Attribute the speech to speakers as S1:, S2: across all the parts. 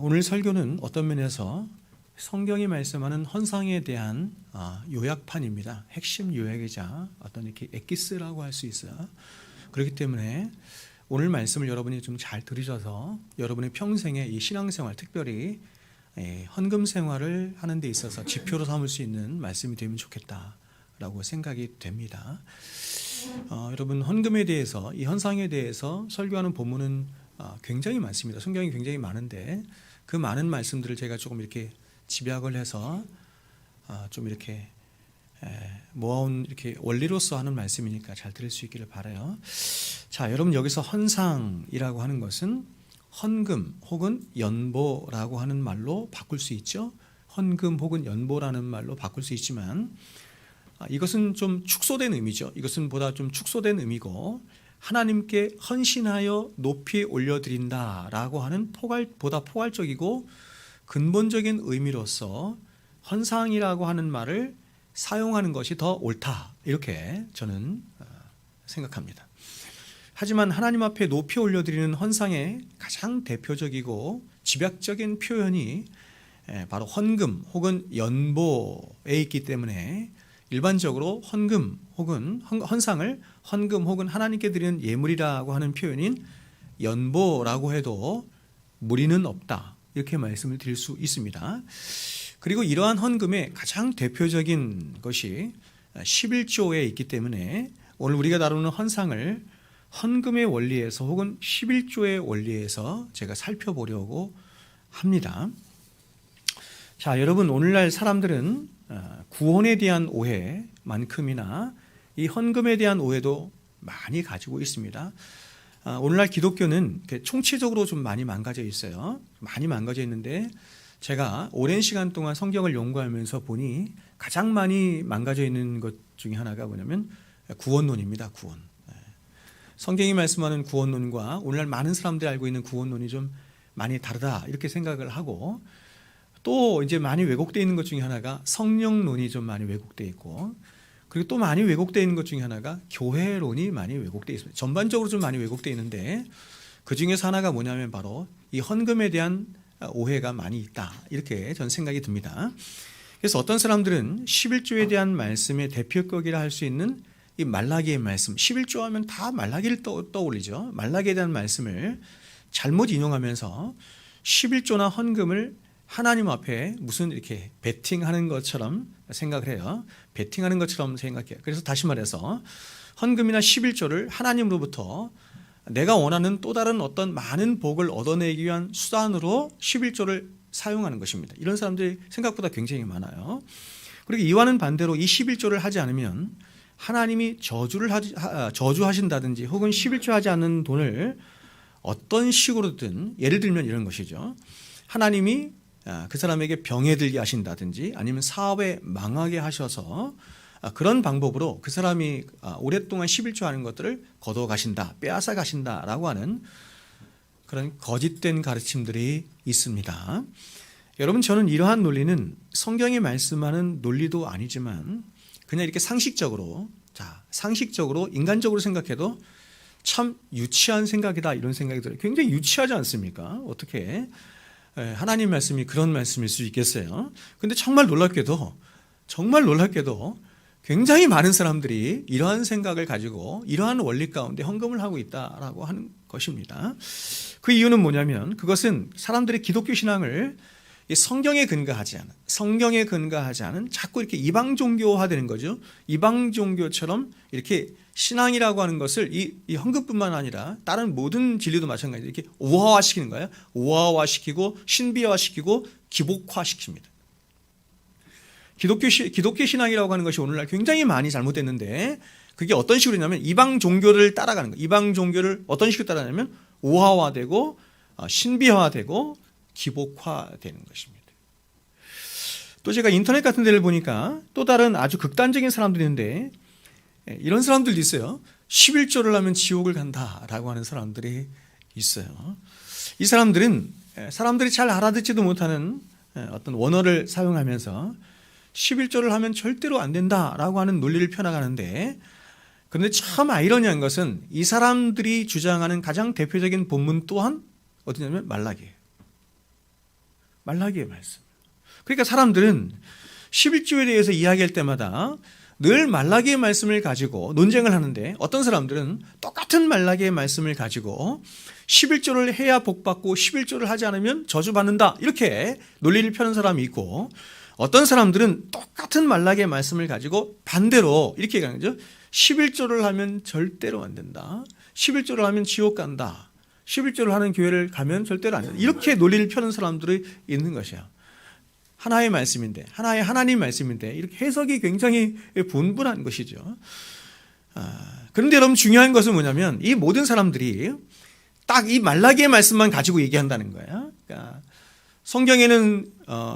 S1: 오늘 설교는 어떤 면에서 성경이 말씀하는 헌상에 대한 요약판입니다. 핵심 요약이자 어떤 이렇게 엑기스라고 할 수 있어요. 그렇기 때문에 오늘 말씀을 여러분이 좀 잘 들으셔서 여러분의 평생에 이 신앙생활, 특별히 헌금 생활을 하는 데 있어서 지표로 삼을 수 있는 말씀이 되면 좋겠다라고 생각이 됩니다. 여러분, 헌금에 대해서, 이 헌상에 대해서 설교하는 본문은 굉장히 많습니다. 성경이 굉장히 많은데 그 많은 말씀들을 제가 조금 이렇게 집약을 해서 좀 이렇게 모아온 이렇게 원리로서 하는 말씀이니까 잘 들을 수 있기를 바라요. 자, 여러분, 여기서 헌상이라고 하는 것은 헌금 혹은 연보라고 하는 말로 바꿀 수 있죠. 헌금 혹은 연보라는 말로 바꿀 수 있지만 이것은 좀 축소된 의미죠. 이것은 보다 좀 축소된 의미고 하나님께 헌신하여 높이 올려드린다라고 하는 보다 포괄적이고 근본적인 의미로서 헌상이라고 하는 말을 사용하는 것이 더 옳다, 이렇게 저는 생각합니다. 하지만 하나님 앞에 높이 올려드리는 헌상의 가장 대표적이고 집약적인 표현이 바로 헌금 혹은 연보에 있기 때문에 일반적으로 헌금 혹은 헌상을 헌금 혹은 하나님께 드리는 예물이라고 하는 표현인 연보라고 해도 무리는 없다, 이렇게 말씀을 드릴 수 있습니다. 그리고 이러한 헌금의 가장 대표적인 것이 11조에 있기 때문에 오늘 우리가 다루는 헌상을 헌금의 원리에서 혹은 11조의 원리에서 제가 살펴보려고 합니다. 자, 여러분, 오늘날 사람들은 구원에 대한 오해만큼이나 이 헌금에 대한 오해도 많이 가지고 있습니다. 오늘날 기독교는 총체적으로 좀 많이 망가져 있어요. 많이 망가져 있는데 제가 오랜 시간 동안 성경을 연구하면서 보니 가장 많이 망가져 있는 것 중에 하나가 뭐냐면 구원론입니다. 구원. 성경이 말씀하는 구원론과 오늘날 많은 사람들이 알고 있는 구원론이 좀 많이 다르다, 이렇게 생각을 하고, 또 이제 많이 왜곡되어 있는 것 중에 하나가 성령론이 좀 많이 왜곡되어 있고, 그리고 또 많이 왜곡되어 있는 것 중에 하나가 교회론이 많이 왜곡되어 있습니다. 전반적으로 좀 많이 왜곡되어 있는데 그 중에서 하나가 뭐냐면 바로 이 헌금에 대한 오해가 많이 있다, 이렇게 저는 생각이 듭니다. 그래서 어떤 사람들은 11조에 대한 말씀의 대표격이라 할 수 있는 이 말라기의 말씀, 11조 하면 다 말라기를 떠올리죠. 말라기에 대한 말씀을 잘못 인용하면서 11조나 헌금을 하나님 앞에 무슨 이렇게 베팅하는 것처럼 생각을 해요. 베팅하는 것처럼 생각해요. 그래서 다시 말해서 헌금이나 11조를 하나님으로부터 내가 원하는 또 다른 어떤 많은 복을 얻어내기 위한 수단으로 11조를 사용하는 것입니다. 이런 사람들이 생각보다 굉장히 많아요. 그리고 이와는 반대로 이 11조를 하지 않으면 하나님이 저주하신다든지 혹은 11조 하지 않는 돈을 어떤 식으로든, 예를 들면 이런 것이죠. 하나님이 그 사람에게 병에 들게 하신다든지 아니면 사업에 망하게 하셔서 그런 방법으로 그 사람이 오랫동안 11조 하는 것들을 거둬 가신다, 빼앗아 가신다라고 하는 그런 거짓된 가르침들이 있습니다. 여러분, 저는 이러한 논리는 성경이 말씀하는 논리도 아니지만 그냥 이렇게 상식적으로 인간적으로 생각해도 참 유치한 생각이다, 이런 생각이 들어요. 굉장히 유치하지 않습니까? 어떻게 하나님 말씀이 그런 말씀일 수 있겠어요? 근데 정말 놀랍게도 굉장히 많은 사람들이 이러한 생각을 가지고 이러한 원리 가운데 헌금을 하고 있다라고 하는 것입니다. 그 이유는 뭐냐면 그것은 사람들의 기독교 신앙을 성경에 근거하지 않은 자꾸 이렇게 이방 종교화되는 거죠. 이방 종교처럼 이렇게 신앙이라고 하는 것을 이 헌금뿐만 아니라 다른 모든 진리도 마찬가지로 이렇게 우화화시키는 거예요. 우화화시키고 신비화시키고 기복화시킵니다. 기독교 신앙이라고 하는 것이 오늘날 굉장히 많이 잘못됐는데 그게 어떤 식으로냐면 이방 종교를 따라가는 거예요. 이방 종교를 어떤 식으로 따라가냐면 우화화되고 신비화되고 기복화되는 것입니다. 또 제가 인터넷 같은 데를 보니까 또 다른 아주 극단적인 사람들이 있는데 이런 사람들도 있어요. 11조를 하면 지옥을 간다라고 하는 사람들이 있어요. 이 사람들은 사람들이 잘 알아듣지도 못하는 어떤 원어를 사용하면서 11조를 하면 절대로 안 된다라고 하는 논리를 펴나가는데, 그런데 참 아이러니한 것은 이 사람들이 주장하는 가장 대표적인 본문 또한 어디냐면 말라기예요. 말라기의 말씀. 그러니까 사람들은 11조에 대해서 이야기할 때마다 늘 말라기의 말씀을 가지고 논쟁을 하는데, 어떤 사람들은 똑같은 말라기의 말씀을 가지고 11조를 해야 복받고 11조를 하지 않으면 저주받는다, 이렇게 논리를 펴는 사람이 있고, 어떤 사람들은 똑같은 말라기의 말씀을 가지고 반대로 이렇게 얘기하는 거죠. 11조를 하면 절대로 안 된다, 11조를 하면 지옥 간다, 11조를 하는 교회를 가면 절대로 안 된다, 이렇게 논리를 펴는 사람들이 있는 것이에요. 하나의 말씀인데, 하나의 하나님 말씀인데 이렇게 해석이 굉장히 분분한 것이죠. 그런데 여러분, 중요한 것은 뭐냐면 이 모든 사람들이 딱 이 말라기의 말씀만 가지고 얘기한다는 거예요. 그러니까 성경에는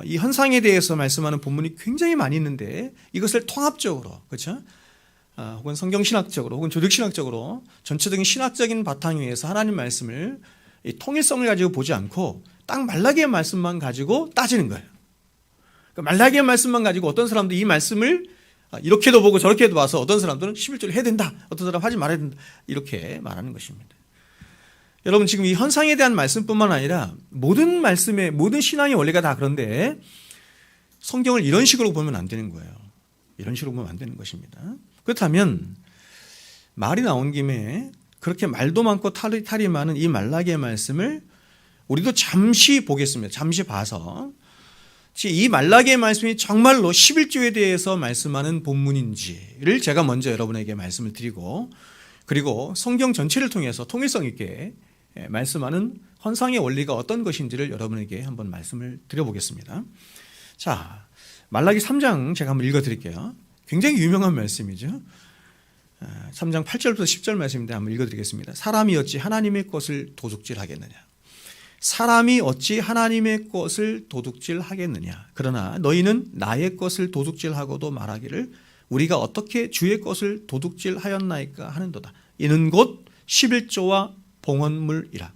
S1: 이 현상에 대해서 말씀하는 본문이 굉장히 많이 있는데, 이것을 통합적으로, 그렇죠? 혹은 성경신학적으로 혹은 조직신학적으로 전체적인 신학적인 바탕 위에서 하나님 말씀을 이 통일성을 가지고 보지 않고 딱 말라기의 말씀만 가지고 따지는 거예요. 말라기의 말씀만 가지고 어떤 사람들이 이 말씀을 이렇게도 보고 저렇게도 봐서 어떤 사람들은 11조를 해야 된다, 어떤 사람은 하지 말아야 된다, 이렇게 말하는 것입니다. 여러분, 지금 이 현상에 대한 말씀뿐만 아니라 모든 말씀의 모든 신앙의 원리가 다 그런데 성경을 이런 식으로 보면 안 되는 거예요. 이런 식으로 보면 안 되는 것입니다. 그렇다면 말이 나온 김에 그렇게 말도 많고 탈이 많은 이 말라기의 말씀을 우리도 잠시 보겠습니다. 잠시 봐서 이 말라기의 말씀이 정말로 11조에 대해서 말씀하는 본문인지를 제가 먼저 여러분에게 말씀을 드리고, 그리고 성경 전체를 통해서 통일성 있게 말씀하는 헌상의 원리가 어떤 것인지를 여러분에게 한번 말씀을 드려보겠습니다. 자, 말라기 3장 제가 한번 읽어드릴게요. 굉장히 유명한 말씀이죠. 3장 8절부터 10절 말씀인데 한번 읽어드리겠습니다. 사람이 어찌 하나님의 것을 도둑질하겠느냐? 사람이 어찌 하나님의 것을 도둑질하겠느냐? 그러나 너희는 나의 것을 도둑질하고도 말하기를 우리가 어떻게 주의 것을 도둑질하였나이까 하는도다. 이는 곧 11조와 봉헌물이라.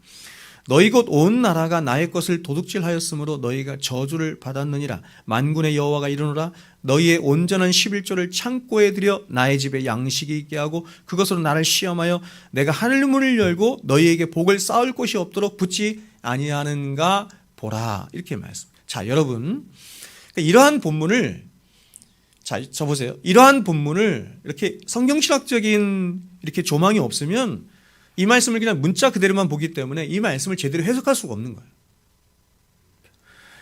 S1: 너희 곧 온 나라가 나의 것을 도둑질하였으므로 너희가 저주를 받았느니라. 만군의 여호와가 이르노라. 너희의 온전한 11조를 창고에 들여 나의 집에 양식이 있게 하고 그것으로 나를 시험하여 내가 하늘문을 열고 너희에게 복을 쌓을 곳이 없도록 붙지 아니하는가 보라. 이렇게 말씀. 자, 여러분, 이러한 본문을, 자, 저 보세요. 이러한 본문을 이렇게 성경신학적인 이렇게 조망이 없으면 이 말씀을 그냥 문자 그대로만 보기 때문에 이 말씀을 제대로 해석할 수가 없는 거예요.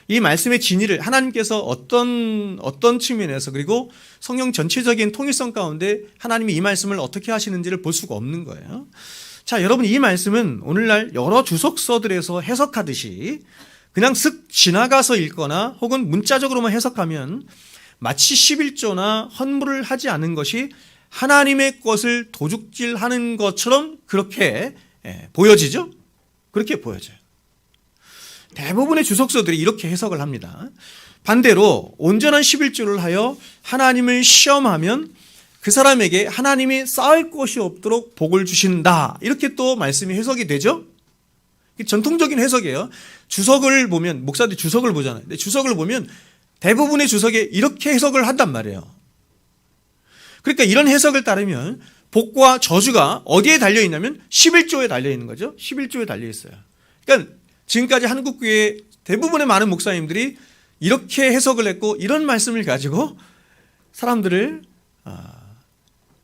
S1: 이 말씀의 진위를 하나님께서 어떤 측면에서, 그리고 성경 전체적인 통일성 가운데 하나님이 이 말씀을 어떻게 하시는지를 볼 수가 없는 거예요. 자, 여러분, 이 말씀은 오늘날 여러 주석서들에서 해석하듯이 그냥 쓱 지나가서 읽거나 혹은 문자적으로만 해석하면 마치 11조나 헌물을 하지 않은 것이 하나님의 것을 도둑질하는 것처럼 그렇게 보여지죠? 그렇게 보여져요. 대부분의 주석서들이 이렇게 해석을 합니다. 반대로 온전한 11조를 하여 하나님을 시험하면 그 사람에게 하나님이 쌓을 것이 없도록 복을 주신다. 이렇게 또 말씀이 해석이 되죠? 전통적인 해석이에요. 주석을 보면, 목사들이 주석을 보잖아요. 근데 주석을 보면 대부분의 주석에 이렇게 해석을 한단 말이에요. 그러니까 이런 해석을 따르면 복과 저주가 어디에 달려있냐면 11조에 달려있는 거죠. 11조에 달려있어요. 그러니까 지금까지 한국교회 대부분의 많은 목사님들이 이렇게 해석을 했고 이런 말씀을 가지고 사람들을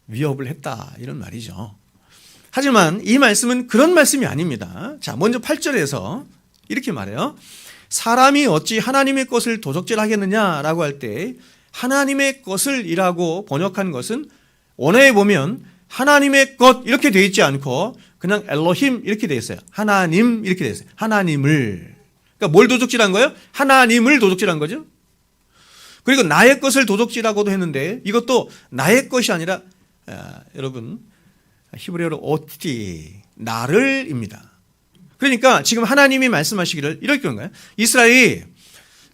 S1: 위협을 했다, 이런 말이죠. 하지만 이 말씀은 그런 말씀이 아닙니다. 자, 먼저 8절에서 이렇게 말해요. 사람이 어찌 하나님의 것을 도적질하겠느냐라고 할 때 하나님의 것을 이라고 번역한 것은 원어에 보면 하나님의 것 이렇게 되어 있지 않고 그냥 엘로힘 이렇게 되어 있어요. 하나님 이렇게 되어 있어요. 하나님을. 그러니까 뭘 도적질한 거예요? 하나님을 도적질한 거죠. 그리고 나의 것을 도적질하고도 했는데 이것도 나의 것이 아니라 여러분 히브리어로 오티, 나를입니다. 그러니까 지금 하나님이 말씀하시기를 이렇게 그런 거예요. 이스라엘이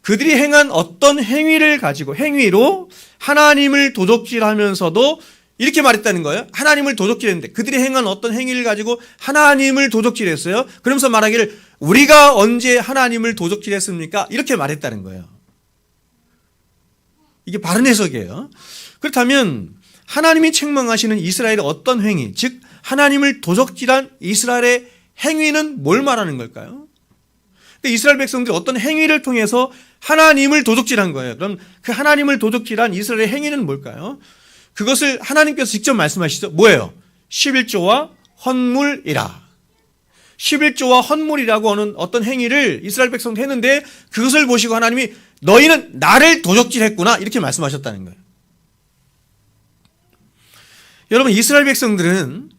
S1: 그들이 행한 어떤 행위를 가지고 행위로 하나님을 도적질하면서도 이렇게 말했다는 거예요. 하나님을 도적질했는데 그들이 행한 어떤 행위를 가지고 하나님을 도적질했어요. 그러면서 말하기를 우리가 언제 하나님을 도적질했습니까? 이렇게 말했다는 거예요. 이게 바른 해석이에요. 그렇다면 하나님이 책망하시는 이스라엘의 어떤 행위, 즉 하나님을 도적질한 이스라엘의 행위는 뭘 말하는 걸까요? 이스라엘 백성들이 어떤 행위를 통해서 하나님을 도적질한 거예요. 그럼 그 하나님을 도적질한 이스라엘의 행위는 뭘까요? 그것을 하나님께서 직접 말씀하시죠. 뭐예요? 11조와 헌물이라. 11조와 헌물이라고 하는 어떤 행위를 이스라엘 백성도 했는데 그것을 보시고 하나님이 너희는 나를 도적질했구나 이렇게 말씀하셨다는 거예요. 여러분 이스라엘 백성들은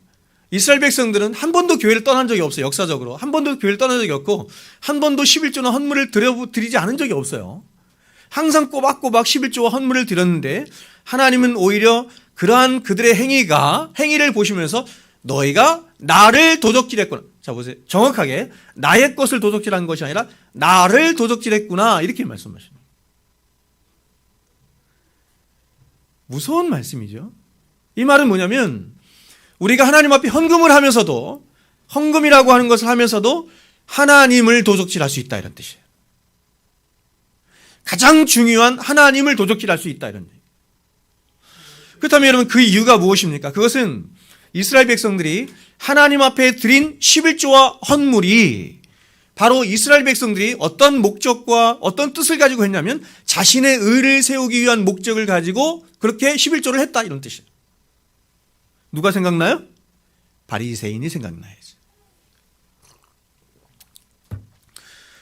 S1: 한 번도 교회를 떠난 적이 없어요. 역사적으로 한 번도 교회를 떠난 적이 없고 한 번도 11조나 헌물을 드리지 않은 적이 없어요. 항상 꼬박꼬박 11조와 헌물을 드렸는데 하나님은 오히려 그러한 그들의 행위를 보시면서 너희가 나를 도적질했구나. 자 보세요. 정확하게 나의 것을 도적질한 것이 아니라 나를 도적질했구나 이렇게 말씀하십니다. 무서운 말씀이죠. 이 말은 뭐냐면 우리가 하나님 앞에 헌금을 하면서도 헌금이라고 하는 것을 하면서도 하나님을 도적질할 수 있다 이런 뜻이에요. 가장 중요한 하나님을 도적질할 수 있다 이런 얘기예요. 그렇다면 여러분 그 이유가 무엇입니까? 그것은 이스라엘 백성들이 하나님 앞에 드린 11조와 헌물이 바로 이스라엘 백성들이 어떤 목적과 어떤 뜻을 가지고 했냐면 자신의 의를 세우기 위한 목적을 가지고 그렇게 11조를 했다 이런 뜻이에요. 누가 생각나요? 바리새인이 생각나야지.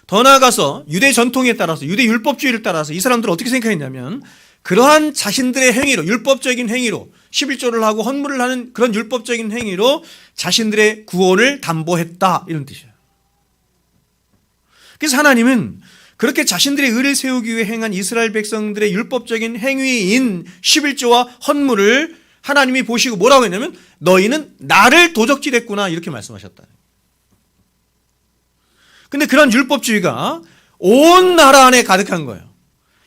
S1: 더 나아가서 유대 전통에 따라서 유대 율법주의를 따라서 이 사람들은 어떻게 생각했냐면 그러한 자신들의 행위로 율법적인 행위로 11조를 하고 헌물을 하는 그런 율법적인 행위로 자신들의 구원을 담보했다 이런 뜻이에요. 그래서 하나님은 그렇게 자신들의 의를 세우기 위해 행한 이스라엘 백성들의 율법적인 행위인 11조와 헌물을 하나님이 보시고 뭐라고 했냐면 너희는 나를 도적질했구나 이렇게 말씀하셨다. 근데 그런 율법주의가 온 나라 안에 가득한 거예요.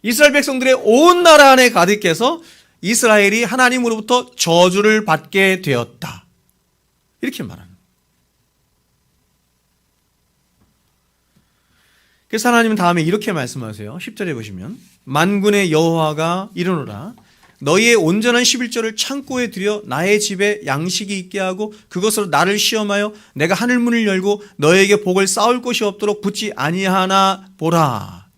S1: 이스라엘 백성들의 온 나라 안에 가득해서 이스라엘이 하나님으로부터 저주를 받게 되었다. 이렇게 말하는 거예요. 그래서 하나님은 다음에 이렇게 말씀하세요. 10절에 보시면 만군의 여호와가 이르노라 너희의 온전한 11조를 창고에 들여 나의 집에 양식이 있게 하고 그것으로 나를 시험하여 내가 하늘문을 열고 너희에게 복을 쌓을 곳이 없도록 붙지 아니하나 보라.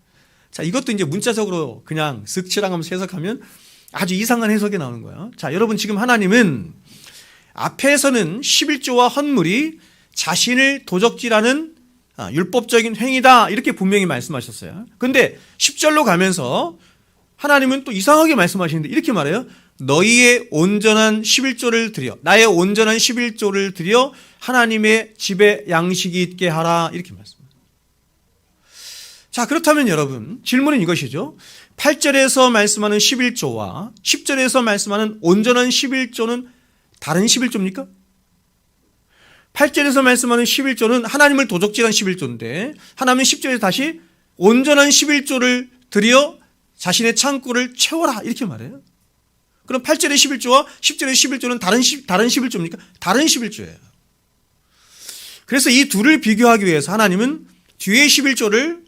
S1: 자, 이것도 이제 문자적으로 그냥 슥치랑하면서 해석하면 아주 이상한 해석이 나오는 거예요. 자, 여러분 지금 하나님은 앞에서는 11조와 헌물이 자신을 도적질하는 율법적인 행위다 이렇게 분명히 말씀하셨어요. 그런데 10절로 가면서 하나님은 또 이상하게 말씀하시는데 이렇게 말해요. 너희의 온전한 11조를 드려 나의 온전한 11조를 드려 하나님의 집에 양식이 있게 하라 이렇게 말씀합니다. 자, 그렇다면 여러분 질문은 이것이죠. 8절에서 말씀하는 11조와 10절에서 말씀하는 온전한 11조는 다른 11조입니까? 8절에서 말씀하는 11조는 하나님을 도적질한 11조인데 하나님은 10절에서 다시 온전한 11조를 드려 자신의 창고를 채워라 이렇게 말해요. 그럼 8절의 11조와 10절의 11조는 다른 11조입니까? 다른 11조예요. 그래서 이 둘을 비교하기 위해서 하나님은 뒤에 11조를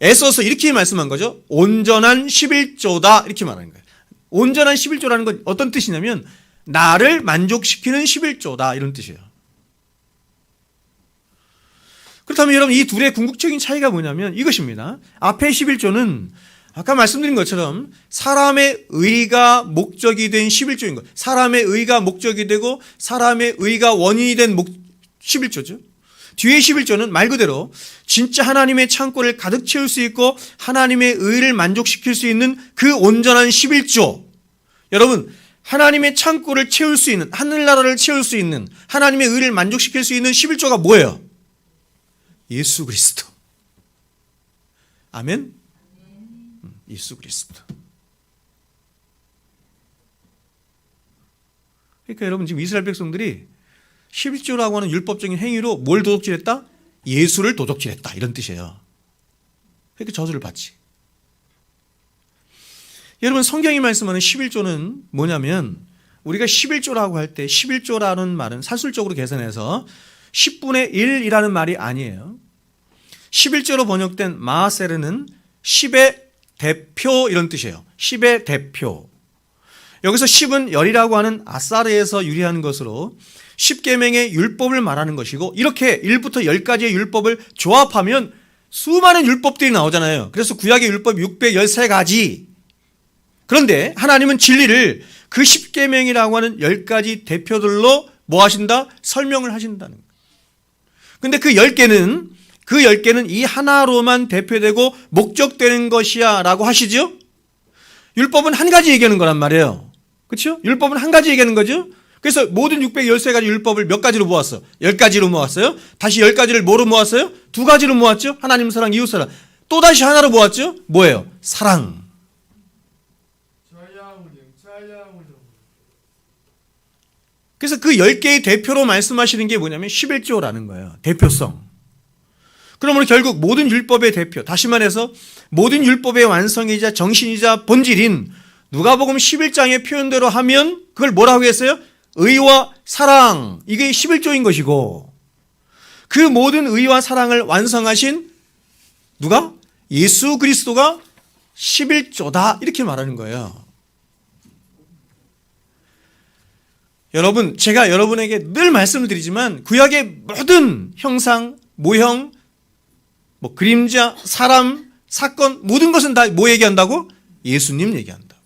S1: 애써서 이렇게 말씀한 거죠. 온전한 11조다 이렇게 말하는 거예요. 온전한 11조라는 건 어떤 뜻이냐면 나를 만족시키는 11조다 이런 뜻이에요. 그렇다면 여러분 이 둘의 궁극적인 차이가 뭐냐면 이것입니다. 앞에 11조는 아까 말씀드린 것처럼 사람의 의가 목적이 된 11조인 거예요. 사람의 의가 목적이 되고 사람의 의가 원인이 된 11조죠. 뒤에 11조는 말 그대로 진짜 하나님의 창고를 가득 채울 수 있고 하나님의 의를 만족시킬 수 있는 그 온전한 11조. 여러분 하나님의 창고를 채울 수 있는 하늘나라를 채울 수 있는 하나님의 의를 만족시킬 수 있는 11조가 뭐예요? 예수 그리스도. 아멘. 예수 그리스도. 그러니까 여러분 지금 이스라엘 백성들이 11조라고 하는 율법적인 행위로 뭘 도둑질했다? 예수를 도둑질했다 이런 뜻이에요. 그러니까 저주를 받지. 여러분 성경이 말씀하는 11조는 뭐냐면 우리가 11조라고 할 때 11조라는 말은 산술적으로 계산해서 10분의 1이라는 말이 아니에요. 11조로 번역된 마아세르는 10의 대표 이런 뜻이에요. 10의 대표. 여기서 10은 열이라고 하는 아사르에서 유래한 것으로 10계명의 율법을 말하는 것이고 이렇게 1부터 10가지의 율법을 조합하면 수많은 율법들이 나오잖아요. 그래서 구약의 율법이 613가지. 그런데 하나님은 진리를 그 10계명이라고 하는 10가지 대표들로 뭐 하신다? 설명을 하신다는 거예요. 근데 그 10개는 이 하나로만 대표되고 목적되는 것이야 라고 하시죠? 율법은 한 가지 얘기하는 거란 말이에요. 그렇죠? 율법은 한 가지 얘기하는 거죠? 그래서 모든 613가지 율법을 몇 가지로 모았어? 10가지로 모았어요. 다시 10가지를 뭐로 모았어요? 2가지로 모았죠? 하나님 사랑, 이웃 사랑. 또 다시 하나로 모았죠? 뭐예요? 사랑. 그래서 그 10개의 대표로 말씀하시는 게 뭐냐면 11조라는 거예요. 대표성. 그러면 결국 모든 율법의 대표, 다시 말해서 모든 율법의 완성이자 정신이자 본질인 누가복음 11장의 표현대로 하면 그걸 뭐라고 했어요? 의와 사랑. 이게 11조인 것이고 그 모든 의와 사랑을 완성하신 누가? 예수 그리스도가 11조다. 이렇게 말하는 거예요. 여러분, 제가 여러분에게 늘 말씀을 드리지만 구약의 모든 형상, 모형, 그림자, 사람, 사건 모든 것은 다 뭐 얘기한다고? 예수님 얘기한다.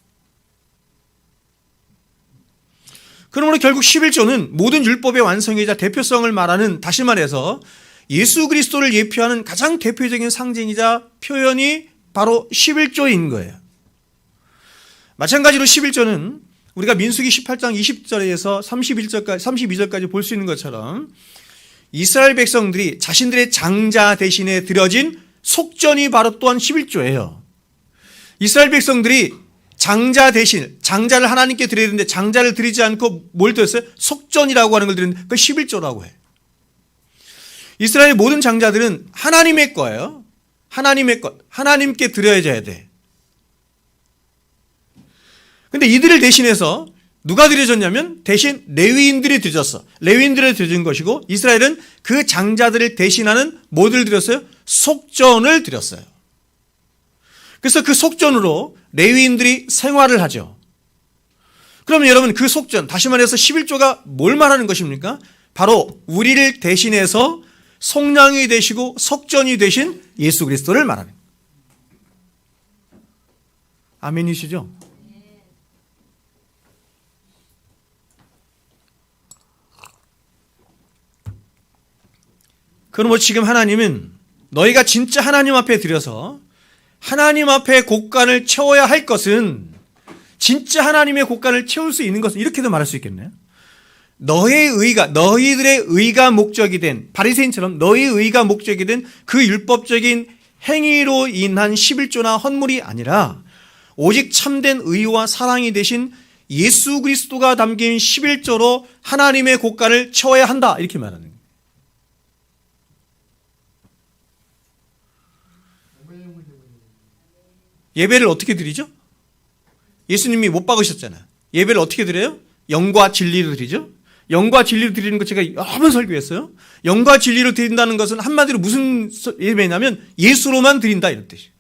S1: 그러므로 결국 11조는 모든 율법의 완성이자 대표성을 말하는, 다시 말해서 예수 그리스도를 예표하는 가장 대표적인 상징이자 표현이 바로 11조인 거예요. 마찬가지로 11조는 우리가 민수기 18장 20절에서 32절까지 볼 수 있는 것처럼 이스라엘 백성들이 자신들의 장자 대신에 드려진 속전이 바로 또한 11조예요. 이스라엘 백성들이 장자 대신, 장자를 하나님께 드려야 되는데 장자를 드리지 않고 뭘 드렸어요? 속전이라고 하는 걸 드렸는데 그걸 11조라고 해. 이스라엘의 모든 장자들은 하나님의 거예요. 하나님의 것. 하나님께 드려야 돼. 근데 이들을 대신해서 누가 드려졌냐면 대신 레위인들이 드렸어. 레위인들이 드린 것이고 이스라엘은 그 장자들을 대신하는 뭐를 드렸어요? 속전을 드렸어요. 그래서 그 속전으로 레위인들이 생활을 하죠. 그러면 여러분 그 속전, 다시 말해서 11조가 뭘 말하는 것입니까? 바로 우리를 대신해서 속량이 되시고 속전이 되신 예수 그리스도를 말하는 거예요. 아멘이시죠? 그러므로 지금 하나님은 너희가 진짜 하나님 앞에 드려서 하나님 앞에 곳간을 채워야 할 것은, 진짜 하나님의 곳간을 채울 수 있는 것은 이렇게도 말할 수 있겠네요. 너희들의 의가 목적이 된, 바리새인처럼 너희의 의가 목적이 된 그 율법적인 행위로 인한 11조나 헌물이 아니라 오직 참된 의와 사랑이 되신 예수 그리스도가 담긴 11조로 하나님의 곳간을 채워야 한다. 이렇게 말하는 거예요. 예배를 어떻게 드리죠? 예수님이 못 박으셨잖아요. 예배를 어떻게 드려요? 영과 진리로 드리죠. 영과 진리로 드리는 것 제가 여러 번 설교했어요. 영과 진리로 드린다는 것은 한마디로 무슨 예배냐면 예수로만 드린다 이런 뜻이에요.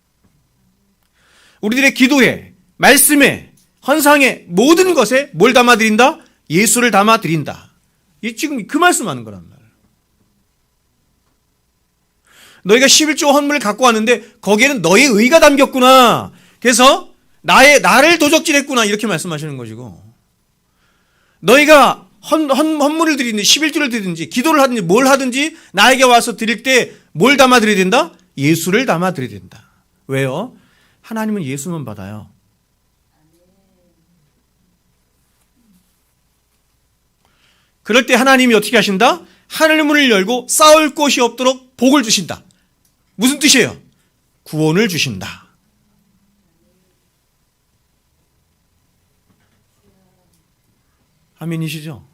S1: 우리들의 기도에, 말씀에, 헌상에, 모든 것에 뭘 담아 드린다? 예수를 담아 드린다. 지금 그 말씀하는 거란 말이에요. 너희가 11조 헌물을 갖고 왔는데 거기에는 너의 의가 담겼구나. 그래서 나를 도적질했구나. 이렇게 말씀하시는 것이고, 너희가 헌물을 드리든지 11조를 드리든지 기도를 하든지 뭘 하든지 나에게 와서 드릴 때 뭘 담아 드려야 된다? 예수를 담아 드려야 된다. 왜요? 하나님은 예수만 받아요. 그럴 때 하나님이 어떻게 하신다? 하늘 문을 열고 싸울 곳이 없도록 복을 주신다. 무슨 뜻이에요? 구원을 주신다. 아멘이시죠?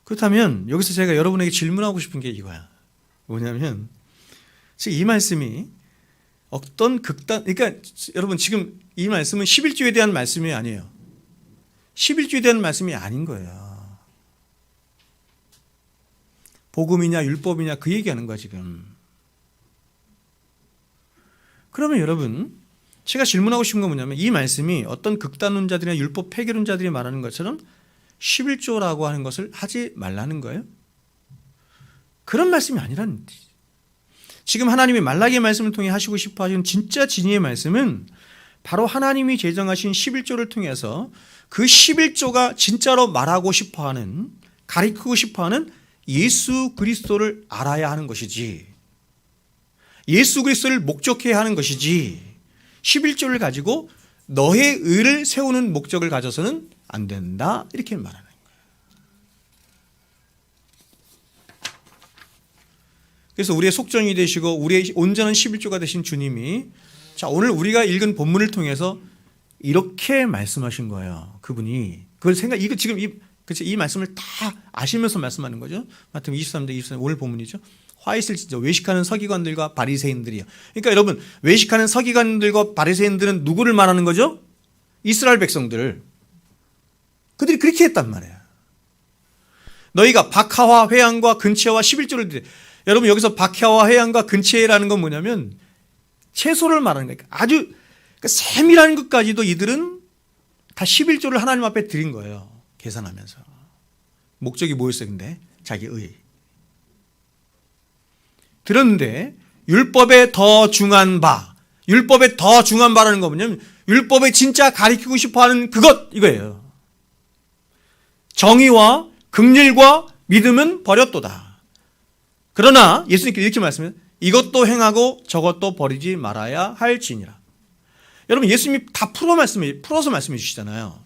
S1: 그렇다면 여기서 제가 여러분에게 질문하고 싶은 게 이거야. 뭐냐면 지금 이 말씀이 어떤 그러니까 여러분 지금 이 말씀은 11조에 대한 말씀이 아니에요. 11조에 대한 말씀이 아닌 거예요. 복음이냐 율법이냐 그 얘기하는 거야 지금. 그러면 여러분 제가 질문하고 싶은 건 뭐냐면 이 말씀이 어떤 극단론자들이나 율법 폐기론자들이 말하는 것처럼 11조라고 하는 것을 하지 말라는 거예요? 그런 말씀이 아니라는 뜻이죠. 지금 하나님이 말라기의 말씀을 통해 하시고 싶어 하시는 진짜 진리의 말씀은 바로 하나님이 제정하신 11조를 통해서 그 11조가 진짜로 말하고 싶어하는, 가리키고 싶어하는 예수 그리스도를 알아야 하는 것이지, 예수 그리스도를 목적해야 하는 것이지, 11조를 가지고 너의 의를 세우는 목적을 가져서는 안 된다, 이렇게 말하는 거예요. 그래서 우리의 속전이 되시고 우리의 온전한 11조가 되신 주님이, 자, 오늘 우리가 읽은 본문을 통해서 이렇게 말씀하신 거예요. 그분이 그걸 이거 지금 이 말씀을 다 아시면서 말씀하는 거죠. 마태복음 23장 24절 오늘 본문이죠. 화 있을 진짜 외식하는 서기관들과 바리새인들이요. 그러니까 여러분, 외식하는 서기관들과 바리새인들은 누구를 말하는 거죠? 이스라엘 백성들. 그들이 그렇게 했단 말이에요. 너희가 박하와 회양과 근처와 11조를 드려. 여러분, 여기서 박하와 회양과 근처라는 건 뭐냐면 채소를 말하는 거예요. 아주 세밀한 것까지도 이들은 다 11조를 하나님 앞에 드린 거예요. 계산하면서. 목적이 뭐였어요? 근데 자기 의. 들었는데 율법에 더 중한 바, 율법에 더 중한 바라는 거 뭐냐면 율법에 진짜 가리키고 싶어하는 그것, 이거예요. 정의와 긍휼과 믿음은 버렸도다. 그러나 예수님께서 이렇게 말씀해요. 이것도 행하고 저것도 버리지 말아야 할지니라. 여러분, 예수님이 다 풀어서 말씀해 주시잖아요.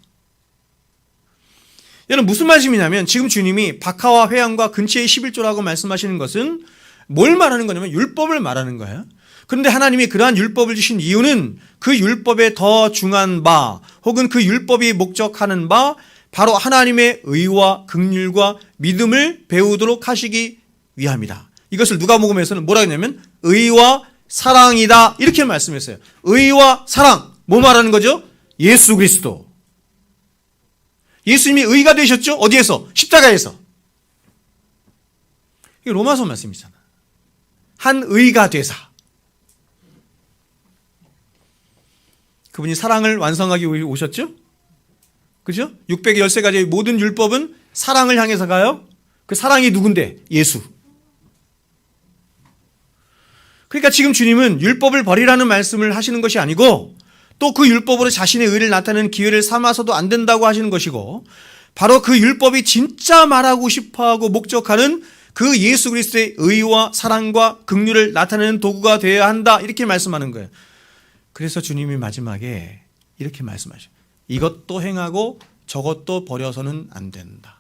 S1: 여러분, 무슨 말씀이냐면 지금 주님이 박하와 회양과 근처의 11조라고 말씀하시는 것은 뭘 말하는 거냐면 율법을 말하는 거예요. 그런데 하나님이 그러한 율법을 주신 이유는 그 율법에 더 중한 바, 혹은 그 율법이 목적하는 바, 바로 하나님의 의와 긍휼과 믿음을 배우도록 하시기 위함이다. 이것을 누가복음에서는 뭐라 했냐면 의와 사랑이다, 이렇게 말씀했어요. 의와 사랑, 뭐 말하는 거죠? 예수 그리스도. 예수님이 의가 되셨죠? 어디에서? 십자가에서. 이게 로마서 말씀이잖아. 한 의가 되사. 그분이 사랑을 완성하기 위해 오셨죠? 그죠? 613가지의 모든 율법은 사랑을 향해서 가요. 그 사랑이 누군데? 예수. 그러니까 지금 주님은 율법을 버리라는 말씀을 하시는 것이 아니고, 또 그 율법으로 자신의 의를 나타내는 기회를 삼아서도 안 된다고 하시는 것이고, 바로 그 율법이 진짜 말하고 싶어하고 목적하는 그 예수 그리스도의 의와 사랑과 긍휼을 나타내는 도구가 되어야 한다, 이렇게 말씀하는 거예요. 그래서 주님이 마지막에 이렇게 말씀하셔요. 이것도 행하고 저것도 버려서는 안 된다.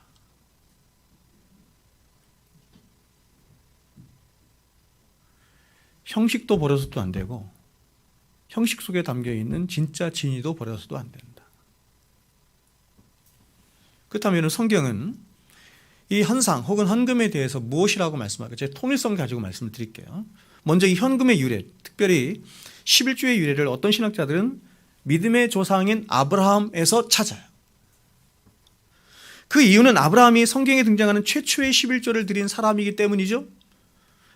S1: 형식도 버려서도 안 되고 형식 속에 담겨있는 진짜 진리도 버려서도 안 된다. 그렇다면 성경은 이 헌상 혹은 헌금에 대해서 무엇이라고 말씀할까요? 제가 통일성 가지고 말씀을 드릴게요. 먼저 이 헌금의 유래, 특별히 11조의 유래를 어떤 신학자들은 믿음의 조상인 아브라함에서 찾아요. 그 이유는 아브라함이 성경에 등장하는 최초의 11조를 드린 사람이기 때문이죠.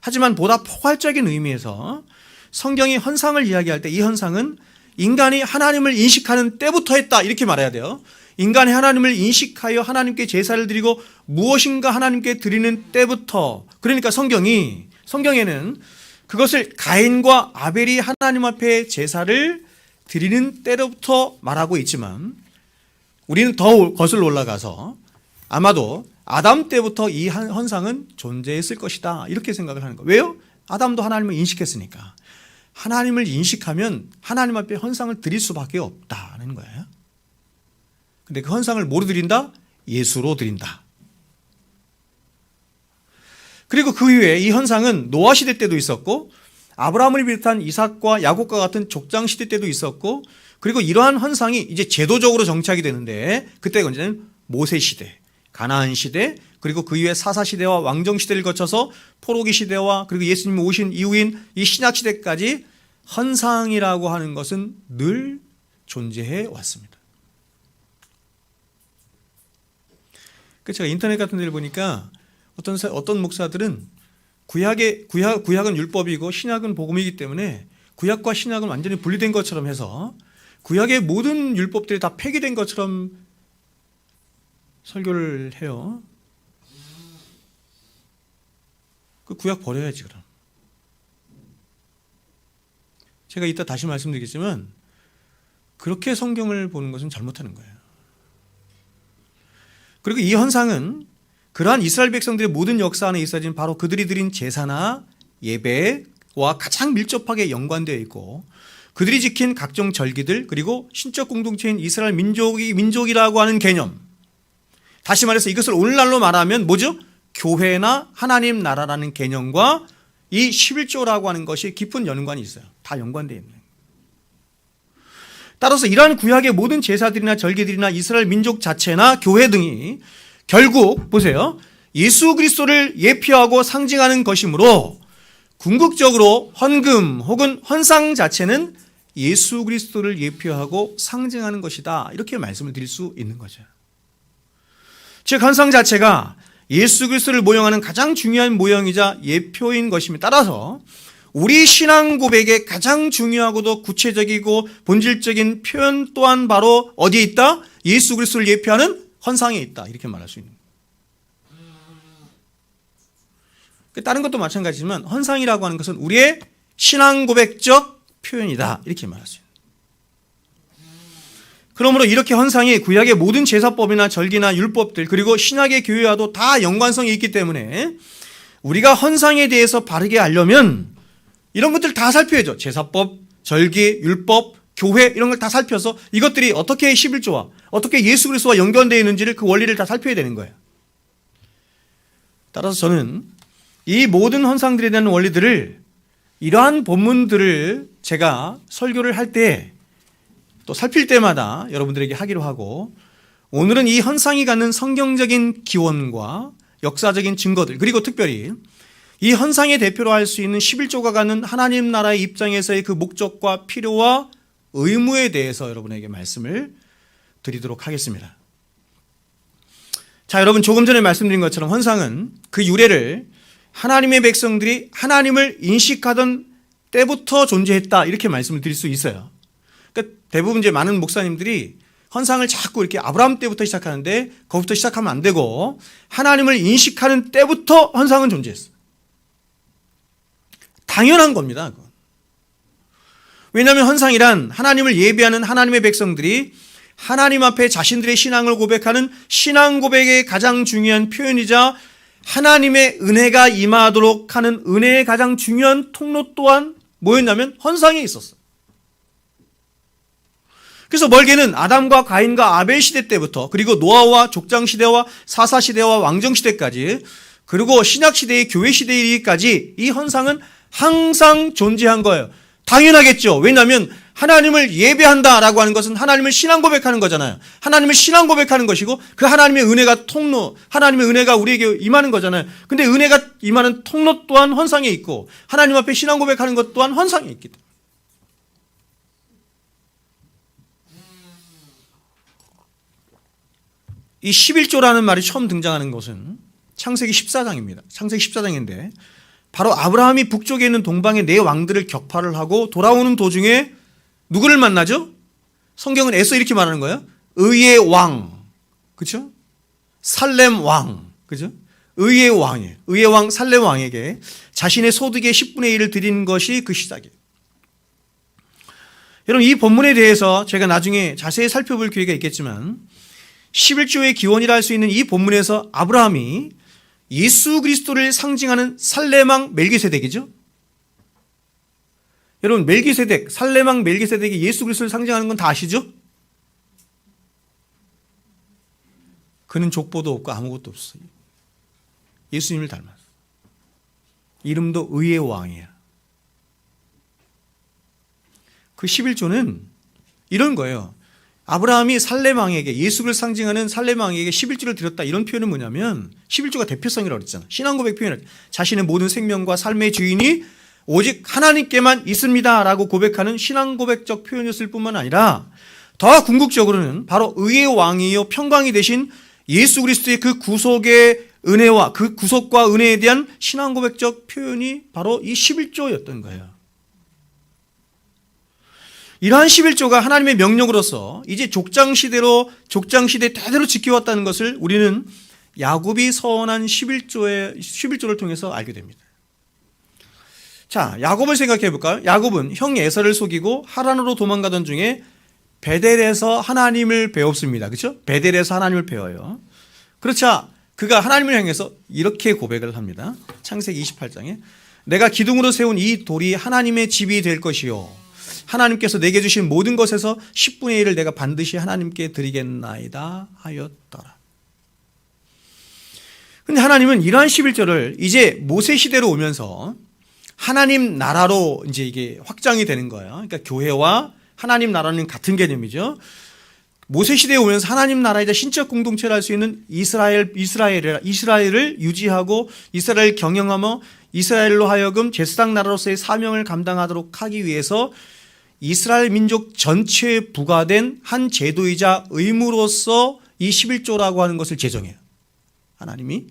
S1: 하지만 보다 포괄적인 의미에서 성경이 헌상을 이야기할 때 이 헌상은 인간이 하나님을 인식하는 때부터 했다, 이렇게 말해야 돼요. 인간이 하나님을 인식하여 하나님께 제사를 드리고 무엇인가 하나님께 드리는 때부터, 그러니까 성경에는 그것을 가인과 아벨이 하나님 앞에 제사를 드리는 때로부터 말하고 있지만, 우리는 더 거슬러 올라가서 아마도 아담 때부터 이 헌상은 존재했을 것이다, 이렇게 생각을 하는 거예요. 왜요? 아담도 하나님을 인식했으니까. 하나님을 인식하면 하나님 앞에 헌상을 드릴 수밖에 없다는 거예요. 근데 그 헌상을 뭐로 드린다? 예수로 드린다. 그리고 그 이후에 이 헌상은 노아 시대 때도 있었고, 아브라함을 비롯한 이삭과 야곱과 같은 족장 시대 때도 있었고, 그리고 이러한 헌상이 이제 제도적으로 정착이 되는데, 그때가 언제냐면 모세 시대, 가나안 시대, 그리고 그 이후에 사사 시대와 왕정 시대를 거쳐서 포로기 시대와 그리고 예수님이 오신 이후인 이 신약 시대까지 헌상이라고 하는 것은 늘 존재해 왔습니다. 제가 인터넷 같은 데를 보니까 어떤 목사들은 구약은 율법이고 신약은 복음이기 때문에 구약과 신약은 완전히 분리된 것처럼 해서 구약의 모든 율법들이 다 폐기된 것처럼 설교를 해요. 그 구약 버려야지 그럼. 제가 이따 다시 말씀드리겠지만 그렇게 성경을 보는 것은 잘못하는 거예요. 그리고 이 현상은 그러한 이스라엘 백성들의 모든 역사 안에 있어진 바로 그들이 드린 제사나 예배와 가장 밀접하게 연관되어 있고 그들이 지킨 각종 절기들 그리고 신적 공동체인 이스라엘 민족이라고 하는 개념, 다시 말해서 이것을 오늘날로 말하면 뭐죠? 교회나 하나님 나라라는 개념과 이 11조라고 하는 것이 깊은 연관이 있어요. 다 연관되어 있는 거예요. 따라서 이러한 구약의 모든 제사들이나 절기들이나 이스라엘 민족 자체나 교회 등이 결국 보세요. 예수 그리스도를 예표하고 상징하는 것이므로 궁극적으로 헌금 혹은 헌상 자체는 예수 그리스도를 예표하고 상징하는 것이다. 이렇게 말씀을 드릴 수 있는 거죠. 즉 헌상 자체가 예수 그리스도를 모형하는 가장 중요한 모형이자 예표인 것입니다. 따라서 우리 신앙 고백의 가장 중요하고도 구체적이고 본질적인 표현 또한 바로 어디에 있다? 예수 그리스도를 예표하는 헌상에 있다. 이렇게 말할 수 있는 거예요. 다른 것도 마찬가지지만 헌상이라고 하는 것은 우리의 신앙 고백적 표현이다. 이렇게 말할 수 있는 거예요. 그러므로 이렇게 헌상이 구약의 모든 제사법이나 절기나 율법들 그리고 신약의 교회와도 다 연관성이 있기 때문에 우리가 헌상에 대해서 바르게 알려면 이런 것들 다 살펴야죠. 제사법, 절기, 율법, 교회 이런 걸 다 살펴서 이것들이 어떻게 11조와 어떻게 예수 그리스도와 연관되어 있는지를 그 원리를 다 살펴야 되는 거예요. 따라서 저는 이 모든 헌상들에 대한 원리들을 이러한 본문들을 제가 설교를 할 때 또 살필 때마다 여러분들에게 하기로 하고 오늘은 이 헌상이 갖는 성경적인 기원과 역사적인 증거들 그리고 특별히 이 헌상의 대표로 할 수 있는 11조가 갖는 하나님 나라의 입장에서의 그 목적과 필요와 의무에 대해서 여러분에게 말씀을 드리도록 하겠습니다. 자, 여러분 조금 전에 말씀드린 것처럼 헌상은 그 유래를 하나님의 백성들이 하나님을 인식하던 때부터 존재했다 이렇게 말씀을 드릴 수 있어요. 그러니까 대부분 이제 많은 목사님들이 헌상을 자꾸 이렇게 아브라함 때부터 시작하는데 거기부터 시작하면 안 되고 하나님을 인식하는 때부터 헌상은 존재했어요. 당연한 겁니다. 왜냐하면 헌상이란 하나님을 예배하는 하나님의 백성들이 하나님 앞에 자신들의 신앙을 고백하는 신앙 고백의 가장 중요한 표현이자 하나님의 은혜가 임하도록 하는 은혜의 가장 중요한 통로 또한 뭐였냐면 헌상에 있었어요. 그래서 멀게는 아담과 가인과 아벨 시대 때부터 그리고 노아와 족장 시대와 사사 시대와 왕정 시대까지 그리고 신약 시대의 교회 시대까지 이 헌상은 항상 존재한 거예요. 당연하겠죠. 왜냐하면 하나님을 예배한다라고 하는 것은 하나님을 신앙 고백하는 거잖아요. 하나님을 신앙 고백하는 것이고 그 하나님의 은혜가 통로, 하나님의 은혜가 우리에게 임하는 거잖아요. 근데 은혜가 임하는 통로 또한 헌상에 있고 하나님 앞에 신앙 고백하는 것 또한 헌상에 있기 때문에 이 11조라는 말이 처음 등장하는 것은 창세기 14장입니다. 창세기 14장인데 바로 아브라함이 북쪽에 있는 동방의 네 왕들을 격파를 하고 돌아오는 도중에 누구를 만나죠? 성경은 애써 이렇게 말하는 거예요. 의의 왕, 그렇죠? 살렘 왕, 그렇죠? 의의 왕이에요. 의의 왕 살렘 왕에게 자신의 소득의 10분의 1을 드린 것이 그 시작이에요. 여러분 이 본문에 대해서 제가 나중에 자세히 살펴볼 기회가 있겠지만 11조의 기원이라 할 수 있는 이 본문에서 아브라함이 예수 그리스도를 상징하는 살레망 멜기세덱이죠. 여러분 멜기세덱, 살레망 멜기세덱이 예수 그리스도를 상징하는 건 다 아시죠? 그는 족보도 없고 아무것도 없어요. 예수님을 닮았어. 이름도 의의 왕이야. 그 11조는 이런 거예요. 아브라함이 살렘왕에게 예수를 상징하는 살렘왕에게 11조를 드렸다 이런 표현은 뭐냐면 11조가 대표성이라고 그랬잖아. 신앙고백 표현을 자신의 모든 생명과 삶의 주인이 오직 하나님께만 있습니다 라고 고백하는 신앙고백적 표현이었을 뿐만 아니라 더 궁극적으로는 바로 의의 왕이요 평강이 되신 예수 그리스도의 그 구속의 은혜와 그 구속과 은혜에 대한 신앙고백적 표현이 바로 이 11조였던 거예요. 이러한 11조가 하나님의 명령으로서 이제 족장시대 대대로 지켜왔다는 것을 우리는 야곱이 서원한 11조를 통해서 알게 됩니다. 자, 야곱을 생각해 볼까요? 야곱은 형 에서를 속이고 하란으로 도망가던 중에 베델에서 하나님을 배웠습니다. 그렇죠? 베델에서 하나님을 배워요. 그렇자 그가 하나님을 향해서 이렇게 고백을 합니다. 창세기 28장에 내가 기둥으로 세운 이 돌이 하나님의 집이 될 것이요 하나님께서 내게 주신 모든 것에서 10분의 1을 내가 반드시 하나님께 드리겠나이다 하였더라. 근데 하나님은 이러한 11조를 이제 모세 시대로 오면서 하나님 나라로 이제 이게 확장이 되는 거예요. 그러니까 교회와 하나님 나라는 같은 개념이죠. 모세 시대에 오면서 하나님 나라이자 신적 공동체를 할 수 있는 이스라엘을 유지하고 이스라엘 경영하며 이스라엘로 하여금 제사장 나라로서의 사명을 감당하도록 하기 위해서 이스라엘 민족 전체에 부과된 한 제도이자 의무로서 이 11조라고 하는 것을 제정해요. 하나님이.